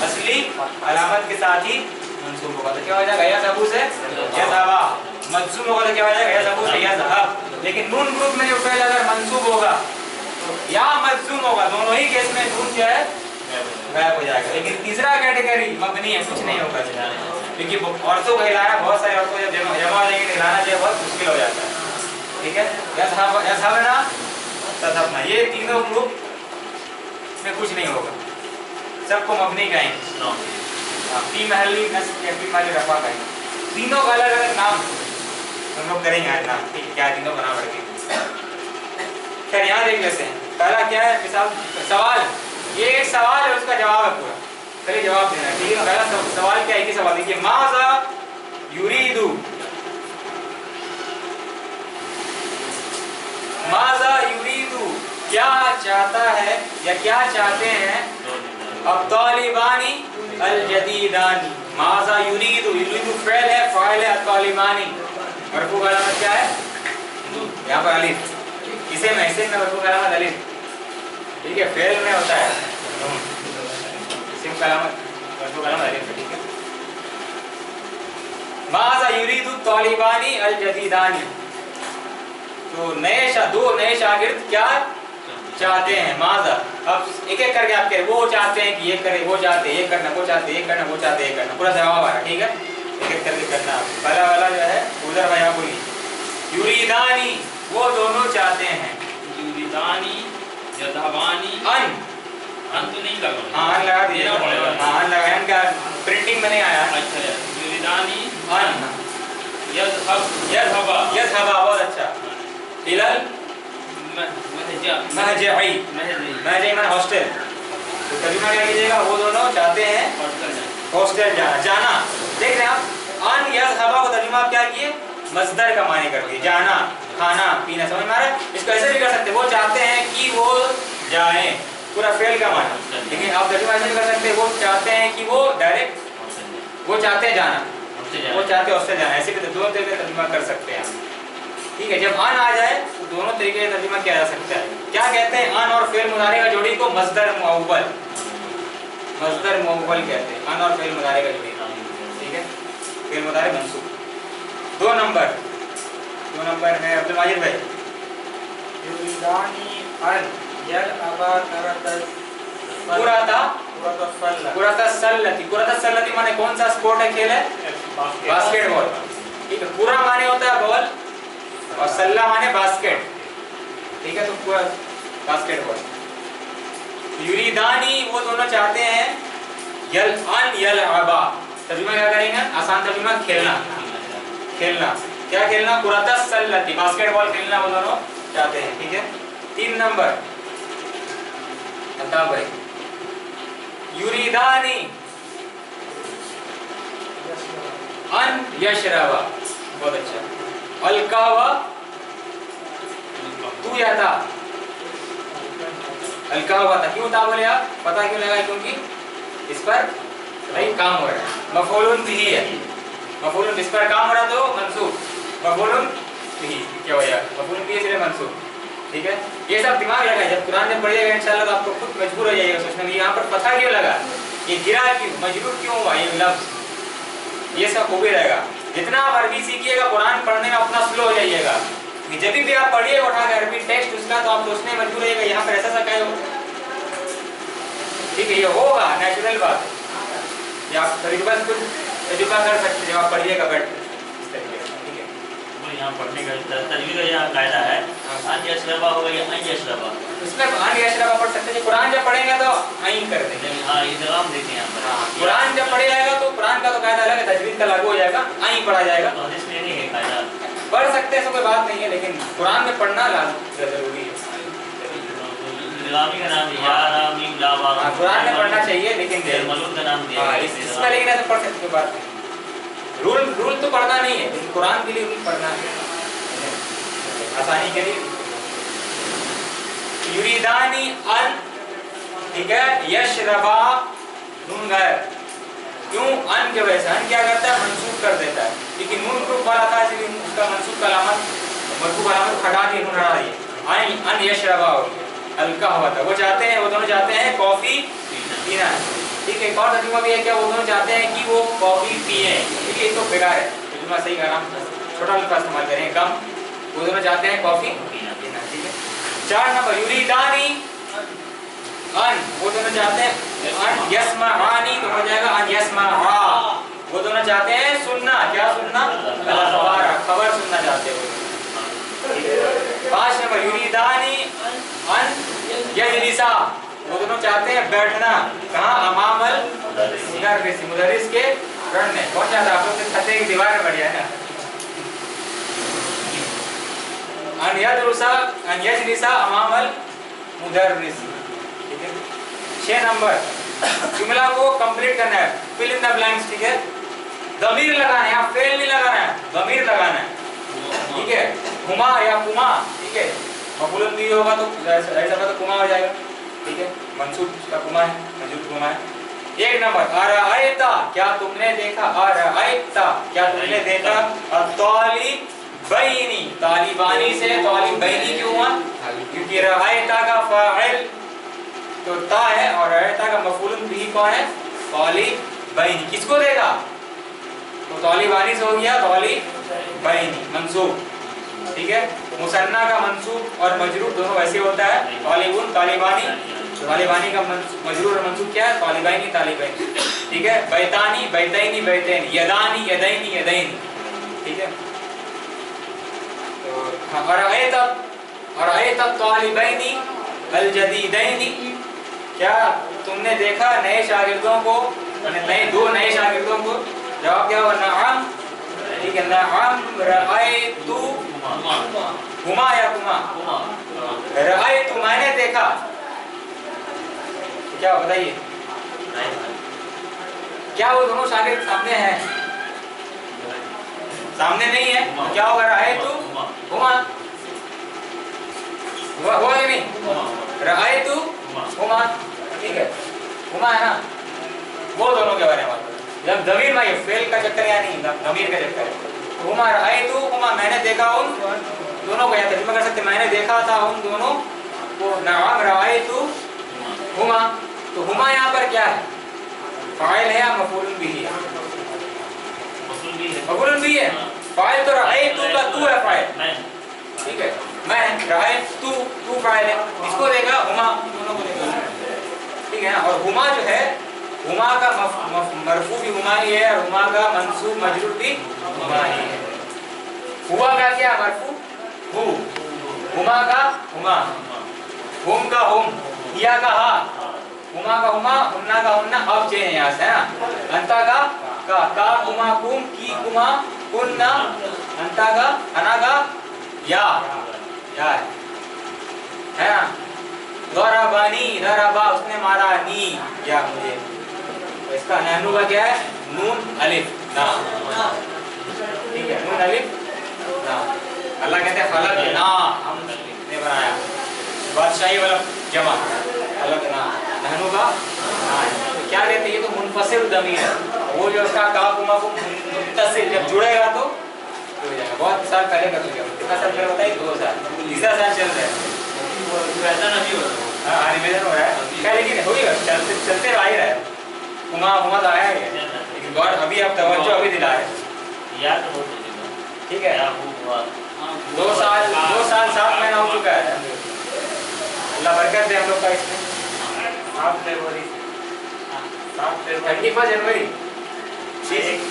असली अलामत के साथ ही मंसूब होगा। तो क्या हो जाएगा? यज़हबू से यज़हबा, मजज़ूम होगा तो क्या हो जाएगा? यज़हबू से यज़हब। लेकिन नून ग्रुप में जो फेल अगर मंसूब होगा तो या मजज़ूम होगा, दोनों ही केस में नून क्या है? गायब हो जाएगा। लेकिन तीसरा कैटेगरी मबनी है, कुछ नहीं होगा, क्योंकि औरतों को हिलाना, बहुत सारी औरतों जब जमा हो जाएंगे हिलाना जो है बहुत मुश्किल हो जाता है। ठीक है, यज़हबना तज़हबना, ये तीनों ग्रुप में कुछ नहीं होगा, सबको मबनी कहेंगे, फी महली नस्ब या फी महली रफा कहेंगे। तीनों का अलग अलग नाम हम लोग करेंगे आज नाम, ठीक है, क्या तीनों का नाम रखेंगे। खैर यहाँ देख लेते हैं, पहला क्या है? मिसाल सवाल, ये एक सवाल है, उसका जवाब है पूरा, चलिए जवाब देना है। ठीक है, पहला सवाल क्या है? कि सवाल देखिए, माज़ा युरीदु, माज़ा युरीदु, क्या चाहता है या क्या चाहते हैं? अब तालिबानी अल जदीदानी, माज़ा युरीदु, युरीदु फ़ेल है, फ़ाइल है, तालिबानी मरफू का अलामत क्या है? यहाँ पर अलिफ, इसे में मरफू का अलामत अलिफ। ठीक है, फेल में होता है इस्म का अलामत मरफू का अलामत अलिफ। ठीक है, माज़ा युरीदु तालिबानी अल जदीदानी, तो दो नए शागिर्द क्या चाहते हैं? माज़ा, अब एक एक करके आप करें, वो चाहते हैं कि ये करे, वो चाहते हैं ये करना, वो चाहते हैं ये करना, वो चाहते हैं ये करना, पूरा जवाब आ रहा है। ठीक है, एक एक करके करना। पहला वाला जो है उधर भाई बोली, युरीदानी, वो दोनों चाहते हैं, युरीदानी यज़हबानी, अन तो नहीं लगा, हाँ अन लगा दिया, हाँ अन लगा, का प्रिंटिंग में नहीं आया। अच्छा, युरीदानी अन यज़हबा, यज़हबा, बहुत अच्छा। इलल महजई, महजई माने हॉस्टल, तो तर्जुमा क्या कीजिएगा? वो दोनों चाहते हैं हॉस्टल जाना, जाना। देख रहे हैं आप, अन यज़हबा को तर्जुमा क्या किए? मस्दर का माने कर दिए, जाना, खाना पीना, समझ में आ रहा है? इसको ऐसे भी कर सकते, वो चाहते हैं कि वो जाएं, पूरा फेल का माना। लेकिन आप तर्जुमा ऐसे भी कर सकते, वो चाहते हैं कि वो डायरेक्ट, वो चाहते हैं जाना, वो चाहते हैं हॉस्टल जाना, ऐसे भी दोनों तरीके से तर्जुमा कर सकते हैं। ठीक है, जब अन आ जाए तो दोनों तरीके से तर्जुमा किया जा सकता है। क्या कहते हैं? अन और फेल मुदारे का जोड़ी को मस्दर मुअव्वल, मस्दर मुअव्वल कहते हैं, अन और फेल मुदारे का जोड़ी। ठीक है, फेल मुदारे मंसूब। दो नंबर है अब्दुल माजिद भाई, युरीदानी अन यलअबा कुरतसल्लती माने कौन सा स्पोर्ट है, खेल है? बास्केटबॉल। ठीक है, कुरा माने होता है बॉल और सल्ला माने बास्केट। ठीक है, तो बास्केटबॉल। युरीदानी वो दोनों चाहते हैं यल अन यल अबा, तर्जुमा क्या करेंगे? आसान तर्जुमा खेलना, खेलना क्या खेलना? कुरतस सल्लती, बास्केटबॉल खेलना वो दोनों चाहते हैं। ठीक है, 3 नंबर अल्ताफ भाई। युरीदानी अन यशरबा, बहुत अच्छा। अलकावा तू या था? अलकावा था, क्यों था बोले आप? पता क्यों लगा? क्योंकि इस पर भाई काम हो रहा है, मफऊलुन बिही है, मफऊलुन इस पर काम हो रहा तो मंसूब, मफऊलुन बिही क्या हो जाएगा? मफऊलुन बिही इसलिए मंसूब। ठीक है, ये सब दिमाग लगाए, जब कुरान में पढ़िएगा इंशाल्लाह तो आपको खुद मजबूर हो जाइएगा सोचने में यहाँ पर पता क्यों लगा, ये गिरा क्यों, मजरूर क्यों हुआ ये लफ्ज, ये सब हो भी रहेगा। जितना आप अरबी सीखिएगा कुरान पढ़ने में अपना स्लो हो जाइएगा। जब भी आप पढ़िएगा उठा के अरबी टेक्स्ट उसका तो आप सोचने में मजबूर होइएगा यहाँ पर ऐसा सा क्या होगा। ठीक है, ये होगा नेचुरल बात है, ये आप तजुर्बा कर सकते जब आप पढ़िएगा बैठ इस तरीके से। ठीक है, वो यहाँ पढ़ने का तजवीज़ का यहाँ कायदा है, अन यशरबा हो गया अन यशरबा, उसमें अन यशरबा पढ़ सकते हैं। कुरान जब पढ़ेंगे तो आइन कर देंगे। हाँ इंतजाम देते हैं यहाँ पर। कुरान जब पढ़े जाएगा तो कुरान का तो कायदा अलग है, तजवीज़ का लागू हो जाएगा, आइन पढ़ा जाएगा। तो हदीस में नहीं है कायदा, पढ़ सकते हैं, ऐसा कोई बात नहीं है, लेकिन कुरान में पढ़ना जरूरी है। निलामी का नाम दिया, रामीम लावा, कुरान में पढ़ना चाहिए, लेकिन मलून का नाम दिया, इसमें लेकिन ऐसे पढ़ सकते, कोई बात नहीं। रूल तो पढ़ना नहीं है, लेकिन कुरान के लिए रूल पढ़ना है आसानी के लिए। युरीदानी अन, ठीक है, यशरबा नून गैर, क्यों? अन के वजह से। अन क्या करता है? मंसूब कर देता है, लेकिन नून प्रूफ वाला था इसलिए उसका मंसूब का अलामत मरफू अलामत हटा दी, नून हटा दी, अन यशरबा हो गया, हल्का हुआ था। वो चाहते हैं, वो दोनों चाहते हैं कॉफी पीना। ठीक है, एक और तर्जुमा भी है क्या? वो दोनों चाहते हैं कि वो कॉफी पिए। ठीक है, तो बेकार है तर्जुमा, सही कहा, छोटा अल्फा इस्तेमाल करें कम। वो दोनों चाहते हैं कॉफी पीना। ठीक है, 4 नंबर युरीदानी अन, वो दोनों चाहते हैं अन यस्माआनी, तो हो जाएगा अन यस्माआ, वो दोनों चाहते हैं सुनना। क्या सुनना? खबर सुनना चाहते हैं। 5 नंबर युरीदानी अन यजलिसा, वो दोनों चाहते हैं बैठना। कहाँ? अमामल मुदर्रिस, मुदर्रिस के फ्रंट में। कौन चाहता है? आप लोग खत्ते की दीवार में बढ़िया है ना। अन यजलिसा अमामल मुदर्रिस। ठीक है, 6 नंबर जुमला को कंप्लीट करना है, फिल इन द ब्लैंक्स। ठीक है, ज़मीर लगाना है, यहाँ फेल नहीं लगाना है, ज़मीर लगाना है। ठीक है, हुमा या कुमा। ठीक है, मफूलन भी होगा तो ऐसा तो कुमा हो जाएगा। ठीक है, मंसूब का कुमा है, मजरूर कुमा है। 1 नंबर अरायता, क्या तुमने देखा? अरायता, क्या तुमने देखा? तालिबैनी, तालिबानी से तालिबैनी क्यों हुआ? क्योंकि रायता का फाइल तो ता है और रायता का मफूलन भी कौन है? तालिबैनी। किसको देगा? तो तालिबानी से हो गया तालिबैनी मंसूब। ठीक है, मुसन्ना का मंसूब और मजरूर दोनों वैसे होता है, तालिबुन तालिबानी। तालिबानी का मजरूर और मंसूब क्या है? तालिबैनी तालिबैनी। ठीक है, बैतानी बैतैनी बैतैनी, यदानी यदैनी यदैनी। ठीक है, तो अरायता तालिबैनी अल जदीदैनी, क्या तुमने देखा नए शागिर्दों को, दो नए शागिर्दों को? जवाब क्या हुआ? नअम। ठीक है, नअम रअयतु हुमा या कुमा? रअयतु मैंने देखा। क्या बताइए, क्या वो दोनों शागिर्द सामने हैं? सामने नहीं है, क्या होगा? रअयतु हुमा हुआ कि नहीं? रअयतु हुमा। ठीक है, हुमा है ना, वो दोनों के बारे में बात। जब ज़मीर में फेल का चक्कर या नहीं, ज़मीर का चक्कर है। हुमा रअयतु हुमा, मैंने देखा उन दोनों को, या तर्जुमा कर सकते मैंने देखा था उन दोनों को। नअम रअयतु हुमा, तो हुमा यहाँ पर क्या है? फाइल है या मफूल बिही है? मफूल बिही है। फाइल तो रअयतु का तू है फाइल। ठीक है, मैं रअयतु तू फाइल है, इसको देगा हुमा, दोनों को देगा। ठीक है ना, और हुमा जो है, हुमा का मरफू भी हुमा ही है और हुमा का मंसूब मजरूर भी हुमा ही है। हुआ का क्या? मरफू हु, हुमा का हुमा, हुम का हुम, हिया का हा, हुमा का हुमा, हुन्ना का हुन्ना, अब चेंज है यहाँ से, है ना। अंता का कुमा कुम, की कुमा कुन्ना, अंता का अना का या है ना। दरबानी दरबा, उसने मारा, नी या मुझे। तो इसका नहनु का क्या है, नून अलिफ ना, ठीक है, नून अलिफ ना। अल्लाह कहते हैं फलक ना, हमने बनाया, बादशाही वाला जमा, फलक ना, नहनु का ना। तो क्या कहते हैं, ये तो मुनफसिल ज़मीर है, वो जो उसका काकुमा को मुत्तसिल जब जुड़ेगा तो हो जाएगा। बहुत साल पहले कर लिया, कितना साल पहले बताइए, 2 साल, तीसरा साल चल रहा है, वैसा नहीं हो रहा। हाँ निवेदन हो रहा है क्या, लेकिन हो ही चलते चलते आ ही रहा है, हुमा हुमा तो आया है, लेकिन गौर अभी आप तवज्जो अभी दिला रहे, याद तो बहुत होगा, ठीक है। क्या वो हुआ 2 साल 7 महीना हो चुका है, अल्लाह बरकत दे हम लोग का इसमें। 7 फरवरी 31 जनवरी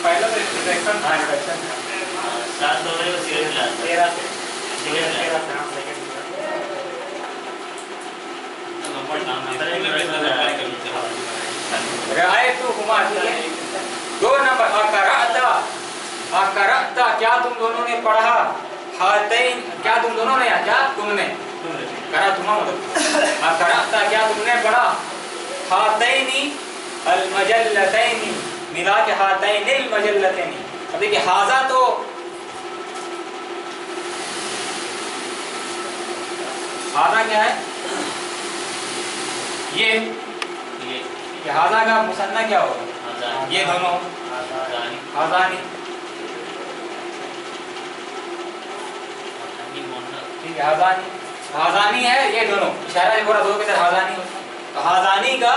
पहला तो इंस्ट्रक्शन था, इंस्ट्रक्शन 7 फरवरी को सिगरेट मिला 13 से सेकंड रआयतु हुमा, ठीक है। 2 नंबर अकरअता, क्या तुम दोनों ने पढ़ा, हातैन, क्या तुम दोनों ने, या क्या तुमने, करा तुमा मतलब, अकरअता क्या तुमने पढ़ा, हातैनी अल मजल्लतैनी, मिला के हातैनिल मजल्लतैनी। अब देखिए हाजा तो हाजा क्या है, ये हाजा का मुसन्ना क्या होगा, ये दोनों हाजानी, ठीक है, हाजानी हाजानी है, ये दोनों इशारा पूरा दो के साथ हाजानी हो। तो हाजानी का,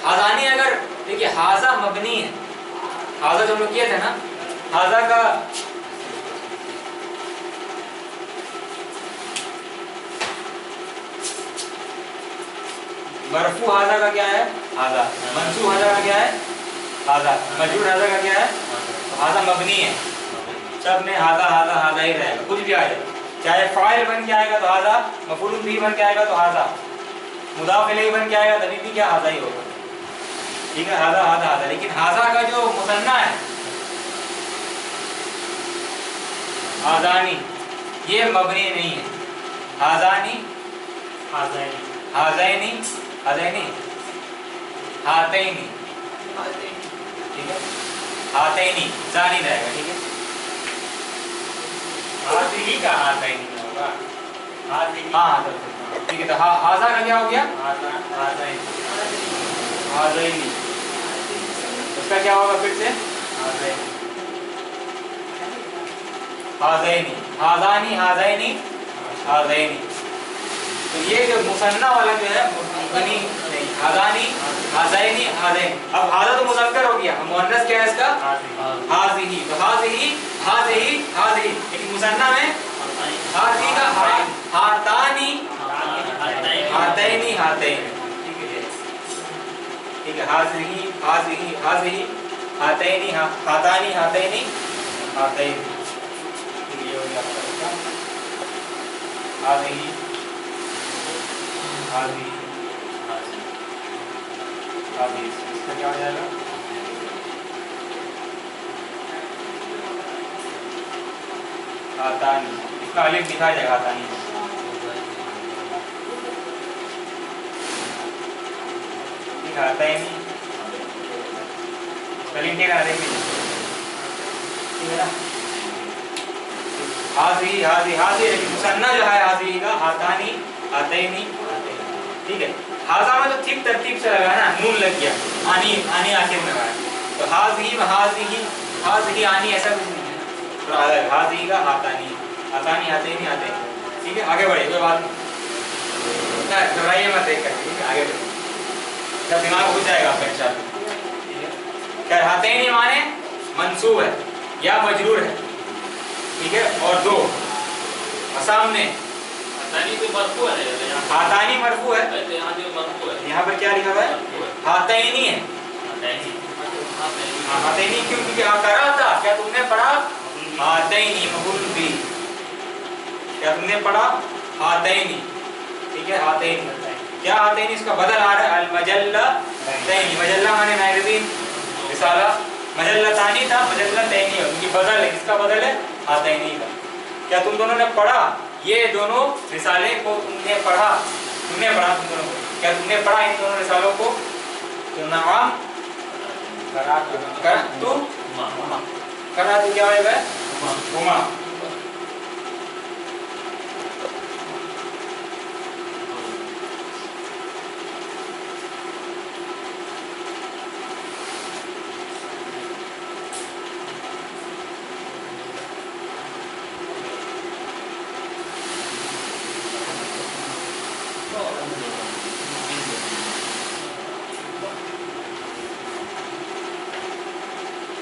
हाजानी अगर देखिए हाजा मबनी है, हाजा जो हम लोग किए थे ना, हाजा का मरफू हाजा का क्या है, हाजा, मंसूब हाजा का क्या है, हाजा, मजरूर हाजा का क्या है, तो हाजा मबनी है, सब में हाजा हाजा हाजा ही रहेगा, कुछ भी आ जाए, चाहे फाइल बन के आएगा तो हाजा, मफूल भी बन के आएगा तो हाजा, मुदाफ इलैहि बन के आएगा तभी भी क्या हाजा ही होगा, ठीक है, हाजा हाजा हाजा। लेकिन हाजा का जो मुसन्ना है हाजानी, ये मबनी नहीं है, हाजानी हाजैनी हाजैनी हाजैनी हातैनी, ठीक है, हातैनी जानी रहेगा, ठीक है, हाज़िही का हातैनी होगा, हाज़िही, हाँ ठीक है। तो हाजा का क्या हो गया, हाज़ैनी हाज़ैनी, उसका क्या होगा फिर से, हाज़ैनी हाज़ैनी हाज़ानी हाज़ैनी हाज़ैनी। तो ये जो मुसन्ना वाला जो है मुबनी नहीं, हाज़ानी हाज़ैनी हाज़ैनी। अब हाज़ा तो मुज़क्कर हो गया, मुअन्नस क्या है इसका, हाज़िही, तो हाज़िही हाज़िही हाज़िही, लेकिन मुसन्ना में हाज़ी का हातानी हातैनी हातैनी, ठीक है, हाज़िही हाज़िही हाज़िही हातैनी हातानी हातैनी हातैनी, ये हो गया आपका हाज़िही हाज़िही हाज़िही, इसका क्या हो जाएगा, हातानी, इसका अलिफ लिखा जाएगा हातानी, ठीक है, हातैनी कलीम का अलिफ, ठीक है ना, हाज़िही हाज़िही हाज़िही, लेकिन मुसन्ना जो है हाज़िही का हातानी हातैनी हातैनी, ठीक है। हाज़ा में तो ठीक तरतीब से लगाया ना, नून लग गया, आनी आनी आखिर में लगाया, तो हाज़िही हाज़िही हाज़िही आनी ऐसा कुछ नहीं है, तो हाज़िही का हातानी हातानी हातैनी हातैनी, ठीक है। आगे बढ़े, कोई बात नहीं, घबराइए मत देख कर, ठीक है, आगे बढ़े, जब दिमाग हो जाएगा आपका इंशाअल्लाह, ठीक है। क्या हातैनी माने मंसूब है या मजरूर है, ठीक है, और 2 सामने हातानी तो मरफू है, हातानी मरफू है, यहाँ जो मरफू है, यहाँ पर क्या लिखा हुआ है, हातैनी है, हातैनी क्यों, क्योंकि अकरअता क्या तुमने पढ़ा, हातैनी मफूल भी, क्या तुमने पढ़ा, हातैनी, ठीक है, आतैनी। क्या आतैनी? इसका बदल आ रहा है अलमजल्लतैनी। मजल्ला माने मैगजीन, रिसाला। मजल्लतानी था, मजल्लतैनी है, उनकी बदल है। किसका बदल है? आतैनी का। क्या तुम दोनों ने पढ़ा ये दोनों रिसाले को? तुमने पढ़ा तुम दोनों को? क्या तुमने पढ़ा इन दोनों रिसालों को? तो नाम करा तू क्या होगा? हुमा।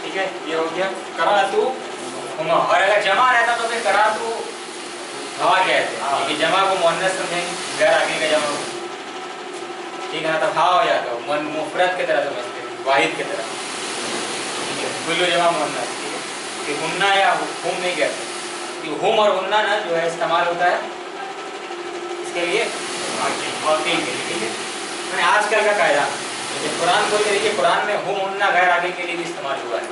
ठीक है, ये हो गया करातू हुमा। और अगर जमा रहता तो फिर करातू हवा कहते हैं, क्योंकि जमा को मुअन्नस समझेंगे, गैर आगे का जमा को, ठीक है ना, तब हा हो जाता है, मुफरद की तरह समझते हैं, वाहिद की तरह। ठीक है, कुल्लू जमा मुअन्नस। ठीक है, कि हुन्ना या हुम नहीं कहते, कि हुम और हुन्ना ना जो है इस्तेमाल होता है इसके लिए औरतें के लिए। ठीक है, मैंने आजकल का कायदा, लेकिन कुरान खोल के देखिए, कुरान में हुम हुन्ना गैर आगे के लिए भी इस्तेमाल हुआ है।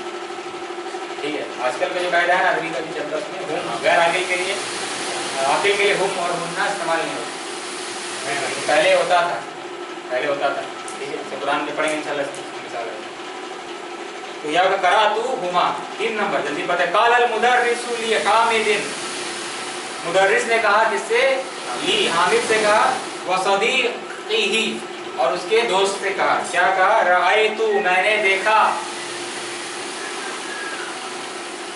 ठीक है, आजकल का जो कायदा है ना, अरबी का भी चलता है, उसमें हुम गैर आगे के लिए, आगे के लिए हुम और हुन्ना इस्तेमाल नहीं होता, पहले होता था। ठीक है, तो कुरान में पढ़ेंगे इंशाल्लाह। तो यह करा तू हुमा। 3 नंबर जल्दी पता है। काल अल मुदर्रिसु ली हामिदिन, मुदर्रिस ने कहा किससे? ली, हामिद से कहा, व सदीक़िही, और उसके दोस्त से कहा। क्या कहा? रअयतु, मैंने देखा।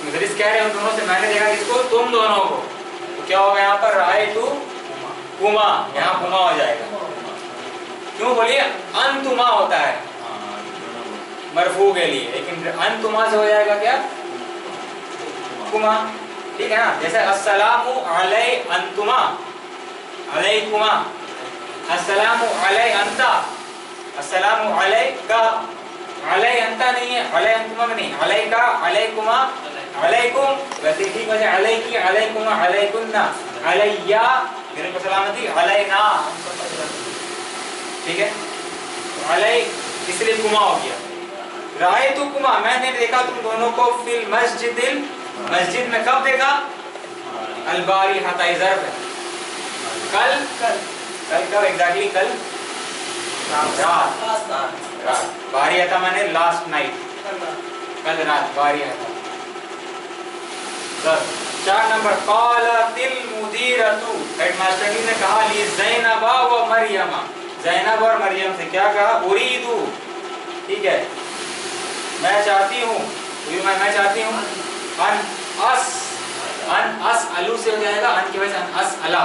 मुदर्रिस कह रहे हैं उन दोनों से, मैंने देखा किसको? तुम दोनों को। तो क्या होगा यहाँ पर? रअयतु हुमा, यहाँ हुमा हो जाएगा। क्यों बोलिए? अंतुमा होता है मरफू के लिए, लेकिन अंतुमा से हो जाएगा क्या? कुमा। ठीक है ना, जैसे अस्सलामु अलै अंतुमा, अलैकुमा, अस्सलामु अलै अंता, अस्सलामु अलैका, अलै अंता नहीं है, अलै अंतुमा में नहीं, अलैका, अलैकुमा, अलैकुम। वैसे ठीक वैसे अलैकी, अलैकुमा, अलैकुन्ना, अलैया, मेरे को सलामती, अलैना। ठीक है, अलै इसलिए कुमा हो गया। रायतु कुमा, मैंने देखा तुम दोनों को, फिल मस्जिदिल, मस्जिद में। कब देखा? अलबारी हता ज़र्फ है, कल कब एग्जैक्टली? कल रात। बारी हता माने लास्ट नाइट, कल रात बारी हता। 4 नंबर क़ालतिल मुदीरतु, हेडमास्टर ने कहा, ली ज़ैनबा व मरियमा, ज़ैनब और मरियम से क्या कहा? उरीदु, ठीक है, मैं चाहती हूँ, मैं चाहती हूँ, अन अस अलू से हो जाएगा, अन की वजह से अन अस अला,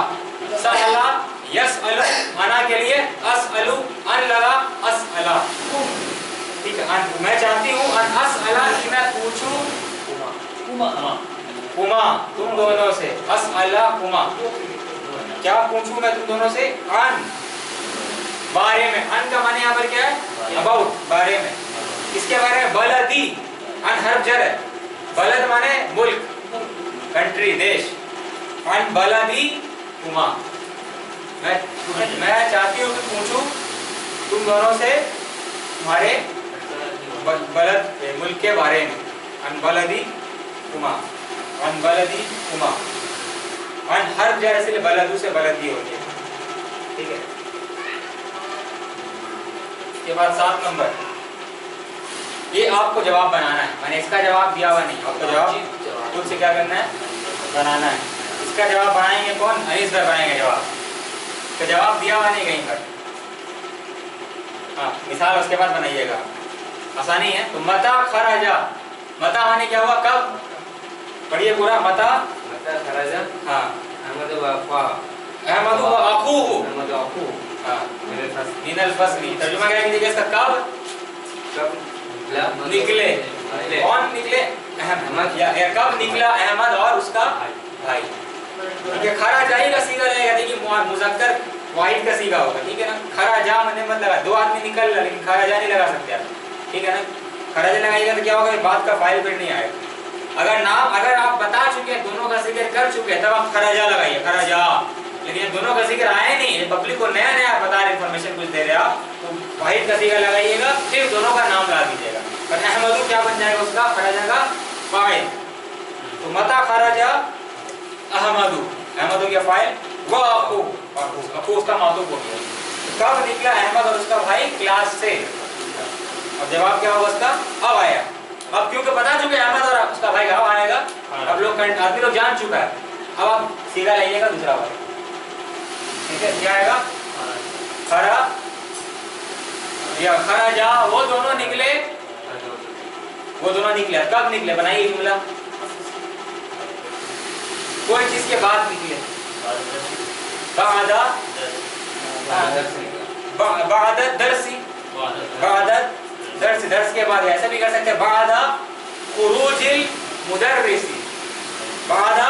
सअला यस अलू, मना के लिए अस अलू, अन लगा अस अला। ठीक है, मैं चाहती हूँ अन अस अला, कि मैं पूछूं कुमा, तुम दोनों से, अस अला कुमा, क्या पूछूं मैं तुम दोनों से? अन, बारे में। अन का माने यहाँ पर क्या है? अबाउट, बारे में। इसके बारे में बलदी, अन हर्फ जर है, बलद माने मुल्क, कंट्री, देश। अन बलदी कुमा, मैं चाहती हूँ कि पूछूं तुम दोनों से तुम्हारे बलद मुल्क के बारे में। अन बलदी कुमा, अन बलदी कुमा, अन हर्फ जर इसलिए बलदू से बलदी होती है। ठीक है, इसके बाद 7 नंबर, ये आपको जवाब बनाना है, मैंने इसका जवाब दिया हुआ नहीं, आपको जवाब खुद से क्या करना है? बनाना है। इसका जवाब बनाएंगे कौन? अनीस भाई बनाएंगे जवाब, तो जवाब दिया हुआ नहीं कहीं पर। हाँ, मिसाल उसके बाद बनाइएगा, आसानी है। तो मता खराजा, मता माने क्या हुआ? कब? पढ़िए पूरा। मता खराजा, हाँ, अहमद व अफवा, अहमद व अखूहु, अहमद व अखू, हाँ, मिनल फस्ली। तर्जुमा क्या कीजिएगा इसका? कब निकले, कौन निकले? अहमद। या कब निकला अहमद और उसका भाई। ठीक है, खराजा का सीगा रहेगा, देखिए मुज़क्कर वाहिद का सीगा होगा। ठीक है ना, खराजा मैंने मत लगा, 2 आदमी निकल रहा, लेकिन खराजा नहीं लगा सकते आप। ठीक है ना, खराजा लगाइएगा तो क्या होगा? बात का फाइल फिर नहीं आएगा। अगर नाम, अगर आप बता चुके हैं, दोनों का जिक्र कर चुके हैं, तब आप खराजा लगाइए, खराजा। लेकिन दोनों का जिक्र आया नहीं है, पब्लिक को नया नया बता रहे, इन्फॉर्मेशन कुछ दे रहे आप, तो वाहिद का सीगा लगाइएगा, फिर दोनों का नाम ला दीजिएगा। पर अहमदू क्या बन जाएगा, उसका खराजा का फाइल। तो मता खराजा अहमदू, अहमदू क्या फाइल, वो अखू उसका मातूब हो गया। कब निकला अहमद और उसका भाई क्लास से, अब जवाब क्या होगा उसका, अब आया। अब क्योंकि बता चुके अहमद और उसका भाई कब आएगा, अब लोग आदमी लोग जान चुका है। अब आप सीधा लाइएगा दूसरा वाला, ठीक है, क्या आएगा, खरा या खराजा, वो दोनों निकले, वो दोनों निकले। कब निकले, बनाइए जुमला, कोई चीज के बाद निकले, बादा दरसी, दर्स के बाद, ऐसा भी कर सकते हैं बादा खुरूजिल मुदर्रिसी, बादा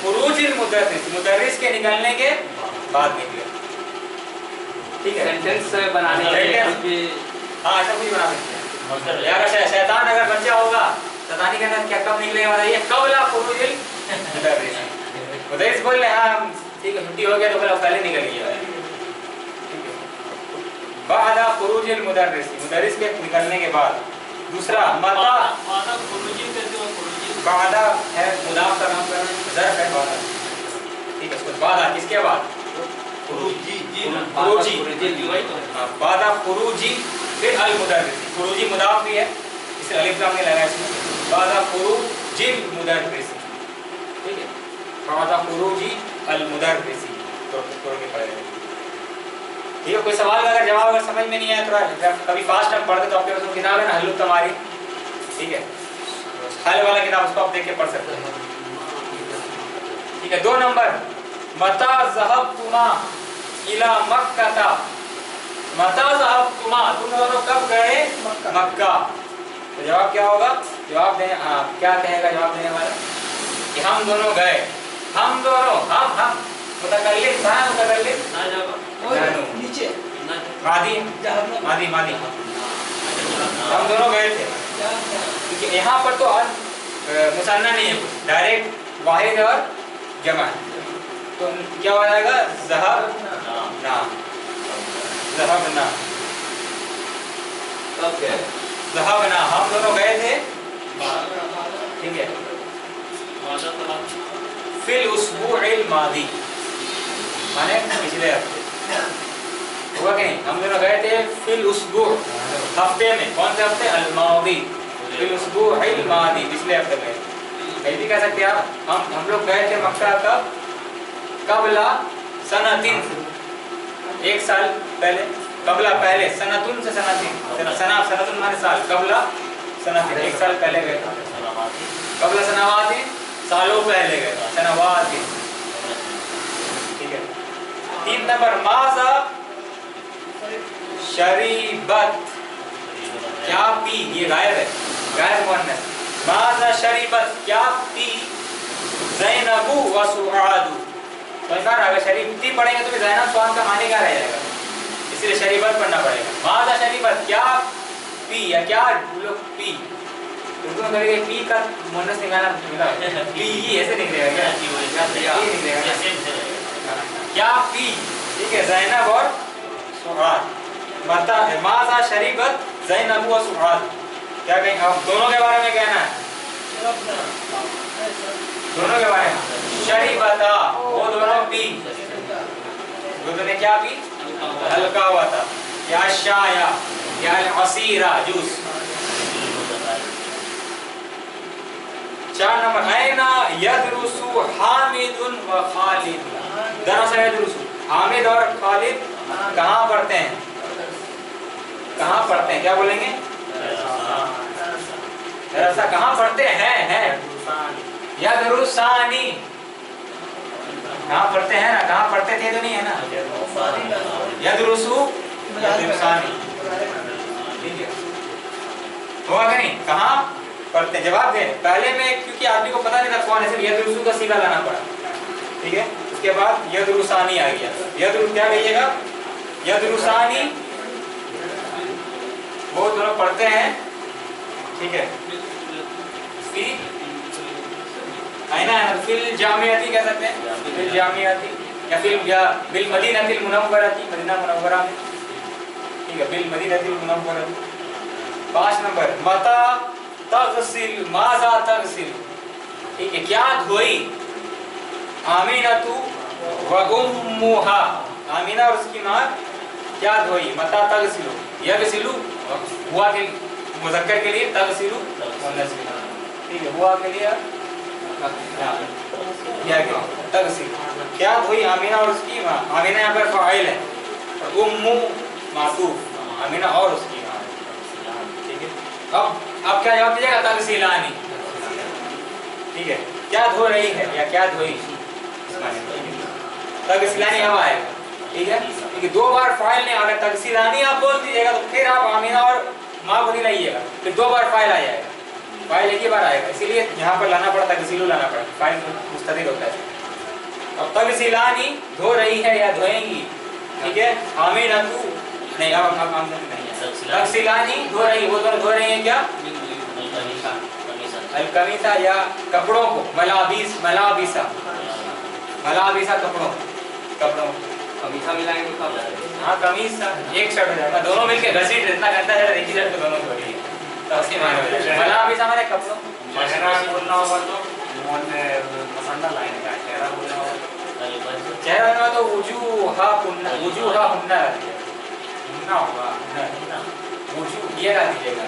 खुरूजिल मुदर्रिस, मुदर्रिस के निकलने के बाद निकले, ठीक है। सेंटेंस बनाने के लिए हाँ ऐसा कुछ बना सकते हैं। यार शैतान अगर बच्चा होगा, शैतानी के अंदर क्या कब निकलेगा बताइए, कबला खुरूजिल मुदर्रिस, मुदर्रिस बोल रहे हाँ ठीक है छुट्टी हो गया तो पहले निकल गया, बादा खुरूजिल मुदर्रिस, मुदर्रिस के निकलने के बाद। दूसरा मता, बादा है मुदाफ का नाम करना, ज़र्फ है बादा, ठीक है। उसके बादा किसके बाद, खुरूजी, बादा खुरूजी, फिर अल मुदर्रिस, खुरूजी मुदाफ भी है, इसे अलिफ लाम नहीं लगा इसमें, बादा खुरूजिल मुदर्रिस, ठीक है, बादा खुरूजी अल मुदर्रिस, तो के पढ़ेंगे, ठीक है। कोई सवाल का अगर जवाब अगर समझ में नहीं आया, थोड़ा कभी फास्ट हम पढ़ते तो आपके पास किताब है ना हल्लुत तमारी, ठीक है, हल वाला किताब, उसको आप देख के पढ़ सकते हैं, ठीक है। 2 नंबर मता ज़हबतुमा इला मक्का, मता ज़हबतुमा, तुम दोनों कब गए मक्का, तो जवाब क्या होगा, जवाब देने क्या कहेगा जवाब देने वाला, कि हम दोनों गए, हम दोनों, हम मुतकल्लिम था, मुतकल्लिम नीचे मादी मादी मादी, हम दोनों गए थे, क्योंकि यहाँ पर तो मुसन्ना नहीं है, डायरेक्ट वाहिद और जमा, तो क्या हो जाएगा, ज़हबना, ज़हबना, ज़हबना, हम दोनों गए थे, ठीक है, फिल उसबुइल मादी, माने पिछले हफ्ते, हुआ कि नहीं, हम दोनों गए थे फिल उसबु, हफ्ते में, कौन से हफ्ते, अल मादी, फिल उसबुइल मादी, पिछले हफ्ते गए, ये भी कह सकते हैं आप, हम लोग गए थे मक्का कब, कबला सनतिन, 1 साल पहले, कबला पहले, सनतुन से सनतिन, सनतुन माने साल, कबला सनतिन 1 साल पहले गए थे, कबला सनवातिन सालों पहले गए, सनवातिन, ठीक है। 3 नंबर माज़ा शरीबत, क्या पी, ये गायब है, गायब कौन है, माज़ा शरीबत, क्या पी, ज़ैनबु व सुआदु, तो अगर शरीबती पढ़ेंगे तो ज़ैनब सुआद का माने क्या रह जाएगा, इसलिए शरीबत पढ़ना पड़ेगा। माज़ा शरीबत, क्या पी या क्या लोग पी, उर्दू में कभी पी का मुन्नस निकालना पी ऐसे निकलेगा, क्या पी, ठीक है, ज़ैनब और सुआद, मता माज़ा शरीबत ज़ैनब व सुआद, क्या कहेंगे आप, दोनों के बारे में कहना है, दोनों के बारे में, शरीबता, वो दोनों पी, दोनों ने क्या पी, हल्का हुआ था, या शाया या असीरा, जूस। 4 नंबर ऐना यदरुसु हामिदुन व खालिद, दरस यदरुसु, हामिद और खालिद कहाँ पढ़ते हैं, कहाँ पढ़ते हैं, क्या बोलेंगे, दरसा कहाँ पढ़ते हैं, यदरुसानी, कहाँ पढ़ते हैं ना, कहाँ पढ़ते थे तो नहीं है ना, यदरुसु यदरुसानी, ठीक है, होगा कि नहीं, कहाँ पढ़ते, जवाब दें पहले में, क्योंकि आदमी को पता नहीं था कौन है, सिर्फ यदरुसु का सीगा लाना पड़ा, ठीक है। उसके बाद यदरुसानी आ गया, यदरुस क्या कहिएगा, यदरुसानी, वो दोनों पढ़ते हैं, ठीक है, फिल जामियाती कह सकते हैं, फिल जामियाती, या फिर या बिल मदीनतिल मुनव्वरती, मदीना मुनव्वरा में, ठीक है, बिल मदीनतिल मुनव्वरती। 5 नंबर मता तगसिल माजा तगसिल, ठीक है, क्या धोई आमीनतु व उम्मुहा, आमीना और उसकी माँ क्या धोई, मता तगसिलु, यगसिलु हुआ के मुज़क्कर के लिए, तगसिलु मुअन्नस के लिए, ठीक है, हुआ के लिए क्या गया तगसिल, क्या धोई आमीना और उसकी माँ, आमीना यहाँ पर फ़ाइल है और उम्मु मातूफ, आमीना और उसकी माँ, ठीक है। अब क्या जवाब दीजिएगा, तगसिलानी, ठीक है, क्या धो रही है या क्या धोई, तगसिलानी हवा है, ठीक है, क्योंकि 2 बार फाइल ने अगर तगसिलानी आप बोल दीजिएगा तो फिर आप आमीना और माँ को नहीं लाइएगा, फिर 2 बार फाइल आ जाएगा, फाइल एक ही बार आएगा, इसीलिए यहाँ पर लाना पड़ा, तगसिलु लाना पड़ा, फाइल मुस्ततिल होता है। अब तगसिलानी धो रही है या धोएंगी, ठीक है, आमीनतु नहीं, अब नहीं है, तगसिलानी धो रही, वो दोनों धो रही है क्या, अलकमीसा या कपड़ों को, मलाबिस मलाबिसा, मलाबिसा कपड़ों, कपड़ों कमीसा मिलाएंगे तो हाँ कमीज एक शर्ट हो जाएगा, दोनों मिलके घसीट इतना करता है, एक ही शर्ट को दोनों धो रही है, तो उसके माने हो जाएगा। मलाबिसा हमारे कपड़ों, चेहरा बोलना होगा तो मसंदा लाइन का चेहरा बोलना होगा, चेहरा में तो वजूहा हुन्ना, वजूहा हुन्ना घूमना होगा, वजू ये ला दीजिएगा,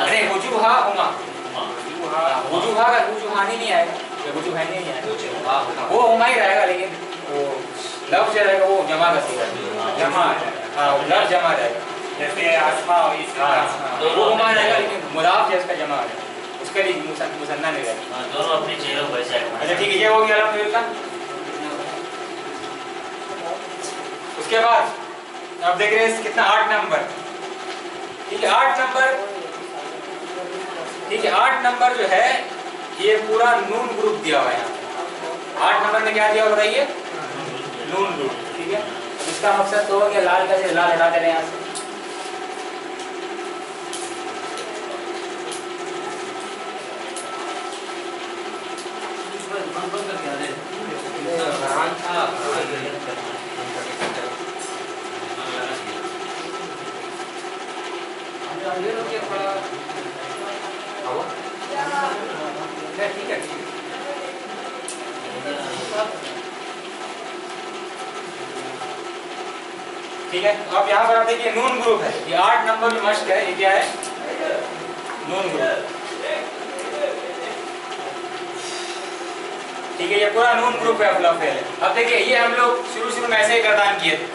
अरे वजूहा हुमा, वजूहा का वजूहानी नहीं आएगा, वजूहानी नहीं आएगा, वो हुमा ही रहेगा, लेकिन वो लफ्ज़ जो रहेगा वो जमा का सीगा, जमा, हाँ लफ्ज़ जमा रहेगा, जैसे आसमा और इसका वो हुमा रहेगा, लेकिन मुदाफ जो इसका जमा है उसके लिए मुसन्ना नहीं रहेगा। दोनों अपने चेहरे को वैसे अच्छा ठीक है, ये हो गया अल्हम्दुलिल्लाह। उसके बाद अब देख रहे हैं कितना 8 नंबर, ठीक है, 8 नंबर, ठीक है, 8 नंबर जो है ये पूरा नून ग्रुप दिया हुआ है यहाँ, 8 नंबर में क्या दिया बताइए, नून ग्रुप, ठीक है। इसका मकसद तो हो गया लाल का से लाल हटा दे रहे हैं यहाँ से, ठीक है, ठीक है। अब यहाँ पर आप देखिए नून ग्रुप है, ये 8 नंबर जो मश्क है, ये क्या है, नून ग्रुप, ठीक है, ये पूरा नून ग्रुप है, अफला फेल है। अब देखिए ये हम लोग शुरू में ऐसे ही गर्दान किए थे,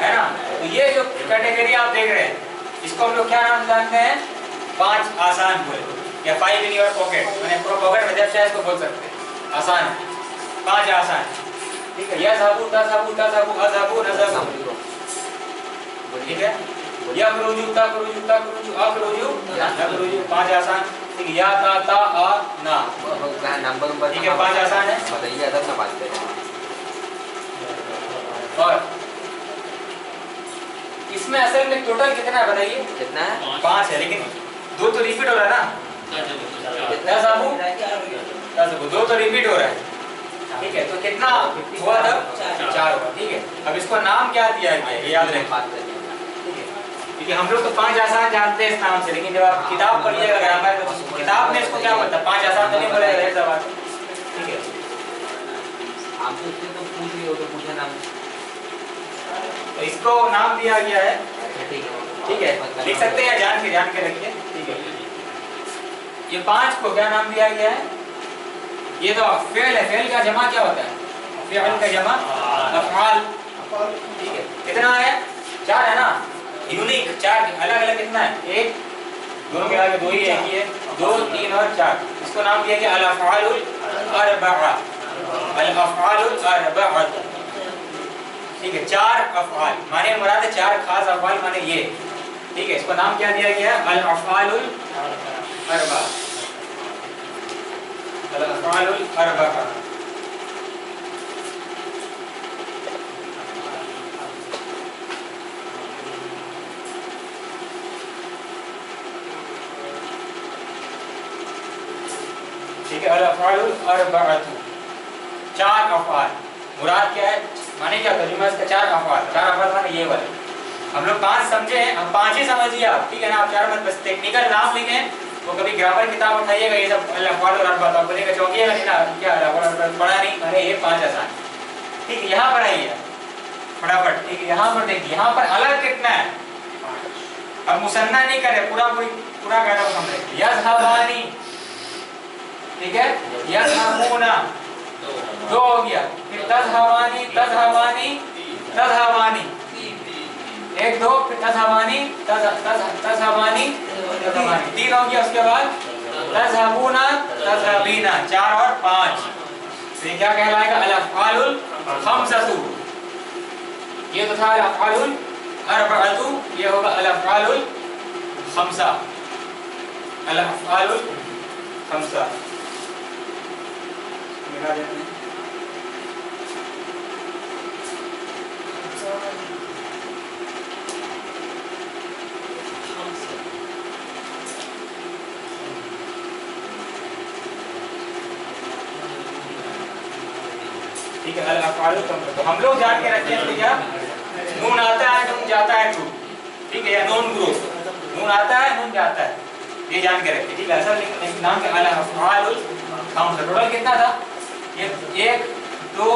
है ना, तो ये जो कैटेगरी आप देख रहे हैं इसको हम लोग क्या नाम जानते हैं, 5 आसान बोले या 5 इन योर पॉकेट, मैंने पूरा पॉकेट में जब चाहे इसको बोल सकते हैं, आसान, 5 आसान, ठीक है, यज़हबु तज़हबु तज़हबु अज़हबु नज़हबु, ठीक है, यख़रुजु तख़रुजु तख़रुजु अख़रुजु नख़रुजु, 5 आसान, ठीक है, या ता ता आ ना, नंबर ठीक है, 5 आसान है, बताइए अदब ना बात करें। और इसमें असल में टोटल कितना है बताइए, कितना है, 5 है, लेकिन 2 तो रिपीट हो रहा है ना, तज़हबु तज़हबु 2 तो रिपीट हो रहा है, ठीक है, तो कितना हुआ तब 4 हुआ, ठीक है। अब इसको नाम क्या दिया गया ये याद रखें, बात करें, ठीक है, क्योंकि हम लोग तो 5 आसान जानते हैं इस नाम से, लेकिन जब आप किताब पढ़िएगा ग्रामर तो किताब में इसको क्या बोलता है, 5 आसान तो नहीं बोलेगा, ढेर सा बात, ठीक है। आप तो उससे तो पूछ रहे हो तो पूछा नाम, तो इसको नाम दिया गया है, ठीक है, लिख सकते हैं, जान के रखिए, ठीक है। ये 5 को क्या नाम दिया गया है, ये तो फेल है, फेल का जमा क्या होता है, फेल का जमा अफ़आल, ठीक है, कितना है 4 है ना, यूनिक 4, अलग अलग कितना है, 1 दोनों के आगे 2 ही है, 1 ही है, 2 3 और 4, इसको नाम दिया गया अल-अफ़आलुल अर्बअ, अल-अफ़आलुल अर्बअ, ठीक है, 4 अफ़आल माने मुराद है 4 खास अफ़आल माने ये, ठीक है, इसको नाम क्या दिया गया है, अल-अफ़आलुल अर्बअ, अल-अफ़आलुल अर्बअ, ठीक है, अल-अफ़आलुल अर्बअतु 4 अफ़आल, मुराद क्या है, माने क्या तर्जुमा इसका चार अफआल माने ये वाले। हम लोग 5 समझे हैं, हम 5 ही समझिए आप, ठीक है ना। आप 4 मत, बस टेक्निकल नाम लिखें तो कभी ग्रामर किताब उठाइएगा ये सब अफआल और अरबात आप बोलेगा चौंकिएगा नहीं ना, क्या अफआल और पढ़ा नहीं, अरे ये 5 आसान, ठीक है। यहाँ पर आइए फटाफट, ठीक है। यहाँ पर देखिए, यहाँ पर अलग कितना है, अब मुसन्ना नहीं करे, पूरा कहना समझे। यज़हबानी, ठीक है, यज़हबूना 2 हो गया, फिर तज़हबानी तज़हबानी तज़हबानी 1 2, फिर तज़हबानी तज़हबानी तज़हबानी 3 हो गया। उसके बाद तज़हबूना तज़हबीना 4 और 5। तो ये क्या कहलाएगा, अल-अफ़आलुल खम्सतु। ये तो था अल-अफ़आलुल अर्बअतु, ये होगा अल-अफ़आलुल खम्सा, अल-अफ़आलुल खम्सा। मिला देते हैं। ठीक है, अल-अफ़आलुल खम्सा। तो हम लोग जान के रखते हैं क्या, नून आता है नून जाता है ग्रुप, ठीक है, या नून ग्रुप, नून आता है नून जाता है, ये जान के रखिए, ठीक है। असल नाम क्या, अल-अफ़आलुल खम्सा। टोटल कितना था, ये 1 2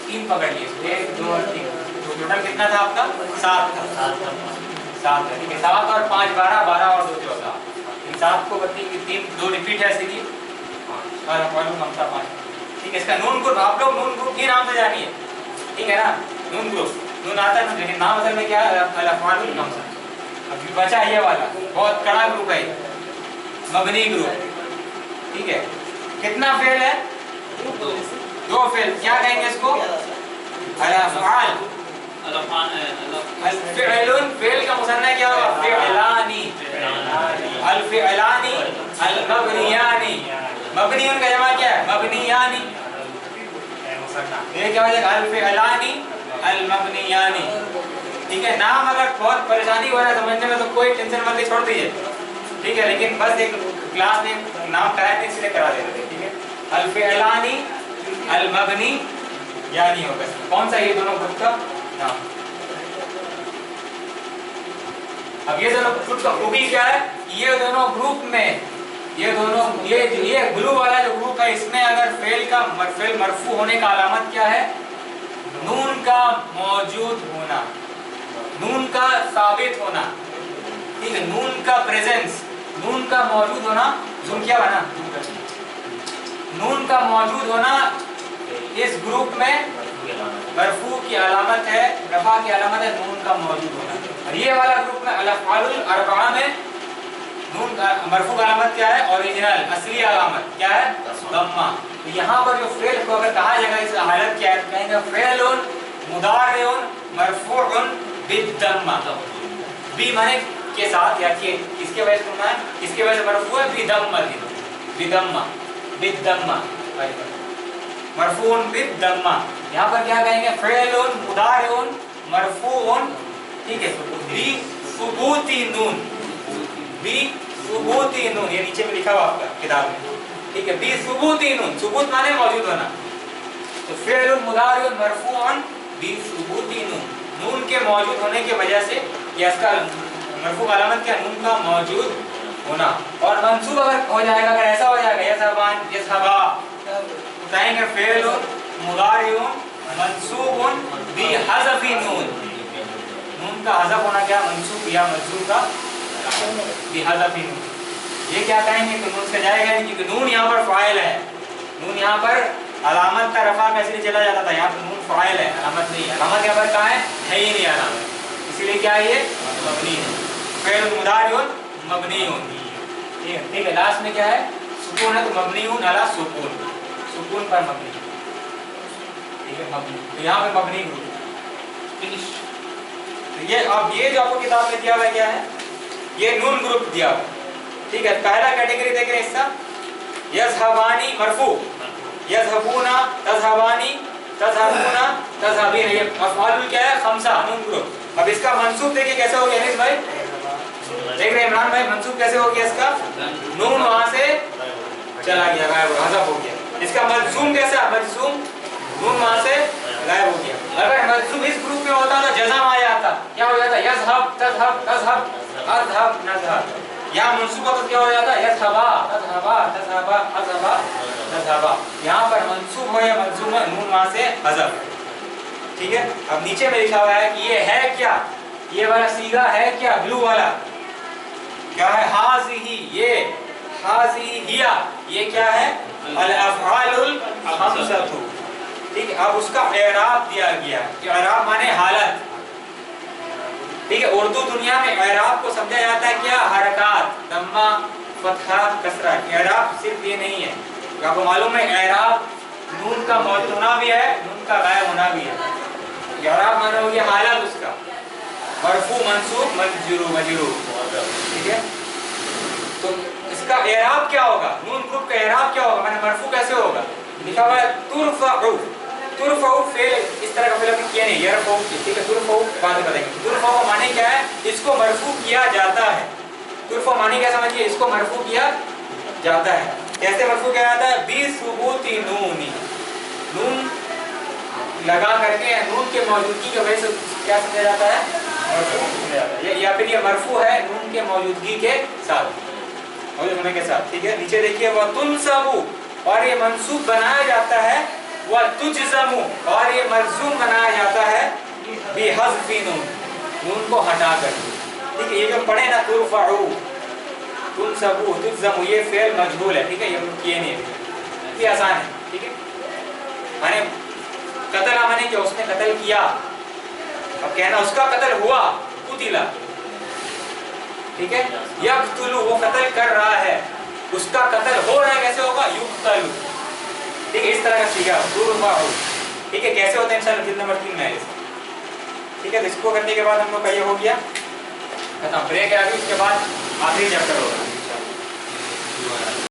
3 पकड़ लिए, 1 2 और 3, तो टोटल कितना था आपका, 7 था, 7 है, ठीक है। 7 और 5 12, 12 और 2 14, इन 7 को 3 2 रिपीट है इसीलिए अल-अफ़आलुल खम्सा 5, ठीक है। इसका नून ग्रुप, आप लोग नून ग्रुप के नाम से जानिए, ठीक है ना। नून ग्रुप, नून आता है, लेकिन नाम असल में क्या है, अल-अफ़आलुल खम्सा। अब बचा ये वाला बहुत कड़ा ग्रुप है, मबनी ग्रुप, ठीक है। कितना फेल है, 2 फेल। क्या कहेंगे इसको, अल-अफ़आल, अल-फ़िअलुन, फेल का मुसन्ना क्या होगा, फ़िअलानी, अल-फ़िअलानी, अल-मबनियानी, मबनियुन का जमा क्या है, मबनियानी, ये क्या हो जाएगा, अल-फ़िअलानी अल-मबनियानी, ठीक है। नाम अगर बहुत परेशानी हो रहा है समझने में तो कोई टेंशन मत छोड़ दीजिए, ठीक है, लेकिन बस एक क्लास में नाम कराए थे इसलिए करा देते थे, ठीक है। अल-फ़िअलानी अल-मबनी यानी होगा, कौन सा, ये दोनों ग्रुप का नाम। अब ये दोनों ग्रुप का खूबी क्या है, ये दोनों ग्रुप में ये दोनों ये ब्लू वाला जो ग्रुप है, इसमें अगर फेल मरफू होने का अलामत क्या है, नून का मौजूद होना, नून का साबित होना, ठीक है, नून का प्रेजेंस, नून का मौजूद होना, जूम क्या बना, नून का मौजूद होना इस ग्रुप में मरफू की अलामत है, रफा की अलामत है नून का मौजूद होना। और ये वाला ग्रुप में अल-अफ़आलुल अर्बआ में नून का मरफू का अलामत क्या है, ओरिजिनल असली अलामत क्या है, दम्मा। तो यहाँ पर जो फेल को अगर कहा जाएगा इस हालत क्या है, कहेंगे फेलुन मुदारिउन मरफूउन बिद्दम्मा, बी माने के साथ या के, किसके वजह से होना है, किसके वजह से मरफू है, बिदम्मा, बिदम्मा, बिद्दम्मा, मरफूउन बिद्दम्मा। यहाँ पर क्या कहेंगे, फेलुन मुदारिउन मरफूउन, ठीक है, बी सुबूती नून, बी सुबूती नून, ये नीचे में लिखा हुआ आपका किताब में, ठीक है, बी सुबूती नून, सुबूत माने मौजूद होना, तो फ़िअलुन मुदारिउन मरफूउन बी सुबूती नून, नून के मौजूद होने की वजह से ये इसका मरफू अलामत क्या, नून का मौजूद होना। और मंसूब अगर हो जाएगा, अगर ऐसा हो जाएगा यज़हबान यज़हबा, तो कहेंगे फ़िअलुन मुदारिउन मंसूबुन बी हज़फ़ी नून, नून का हज़फ होना क्या, मंसूब या मजरूर का बी हज़फ़ी नून। ये क्या कहेंगे, तो नून से जाएगा नहीं, क्योंकि नून यहाँ पर फ़ाइल है, नून यहाँ पर अलामत का रफा का इसलिए चला जाता था, यहाँ पर नून फ़ाइल है, अलामत नहीं है, अलामत यहाँ पर कहाँ है ही नहीं अलामत, इसीलिए क्या है, ये मबनी है, फ़िअल मुदारिउन मबनीउन, ठीक है। लास्ट में क्या है, सुकून है, तो मबनीउन अला सुकून, सुकून पर मबनी, ठीक है, मबनी। तो यहाँ पे मबनी ग्रुप फिनिश। तो ये अब ये जो आपको किताब में दिया हुआ क्या है, ये नून ग्रुप दिया हुआ, ठीक है। पहला कैटेगरी देख रहे हैं इसका, यज़हबानी मरफू, यज़हबूना तज़हबानी तज़हबूना तज़हबीन, ये अफ़आलुल क्या है, खम्सा, नून ग्रुप। अब इसका मंसूब देखिए कैसे हो गया अनीस भाई, देख रहे हैं इमरान भाई, मंसूब कैसे हो गया इसका, नून वहां से चला गया, गायब, हज़फ हो गया। इसका मजूम कैसा, मजूम नून वहां से गायब हो गया। अगर मंसूब इस ग्रुप में होता तो जज़म आ जाता, क्या हो जाता? यज़हब तज़हब तज़हब अज़हब नज़हब। यहाँ मंसूब होता तो क्या हो जाता? यज़हबा तज़हबा तज़हबा अज़हबा नज़हबा। यहाँ पर मंसूब हो या मंसूब है, नून वहाँ से हज़फ। ठीक है, अब नीचे में लिखा हुआ है कि ये है क्या, ये वाला सीगा है क्या, ब्लू वाला क्या है? हाज़िही, ये हाज़ी हिया, ये क्या है? अल अफ़आलुल खम्सतु। ठीक है, अब उसका एराब दिया गया। एराब माने हालत। ठीक है, उर्दू दुनिया में एराब को समझा जाता है क्या? हरकत, दम्मा, फतहा, कसरा। एराब सिर्फ ये नहीं है, आपको मालूम है एराब नून का मौजूद होना भी है, नून का गायब होना भी है। एराब माने हो गया हालत उसका, मरफू मंसूब मजरूर मजरूर। ठीक है, तो इसका एराब क्या होगा? नून ग्रुप का एराब क्या होगा? माने मरफू कैसे होगा? लिखा हुआ है तुरफ़उ। तुरफ़उ फेल इस तरह का फेल अभी किया नहीं, यरफ़उ। ठीक है, तुरफ़उ बाद में बताएंगे। तुरफ़उ का माने क्या है? इसको मरफू किया जाता है। तुरफ़उ माने क्या समझिए? इसको मरफू किया जाता है। कैसे मरफू किया जाता है? बी सुबूती नूनी, नून लगा करके, नून के मौजूदगी की वजह से क्या समझा जाता है? मरफू समझा जाता है। या फिर ये मरफू है नून के मौजूदगी के साथ, मौजूद होने के साथ। ठीक है, नीचे देखिए वह तुनसबु, और ये मंसूब बनाया जाता है। वह तुजज़मु, और ये मजज़ूम बनाया जाता है बिहज़्फ़ि नून, नून को हटाकर। ठीक है, ये जो पढ़े ना तुरफ़उ तुनसबु तुजज़मु, ये फेल मजबूल है। ठीक है, ये किए नहीं है, ये आसान है। ठीक है, माने कत्ल माने कि उसने कत्ल किया, अब कहना उसका कत्ल हुआ, कुतिला। ठीक है, यक़्तुलु, वो कत्ल कर रहा है, उसका कत्ल हो रहा है, कैसे होगा? युक़्तलु। ठीक है, इस तरह का सीगा तुरफ़उ। ठीक है, कैसे होता है इंशाअल्लाह जिल्द नंबर 3 में। ठीक है, तो इसको करने के बाद हम लोग का ये हो गया खत्म। ब्रेक है अभी, उसके बाद आखिरी चैप्टर होगा।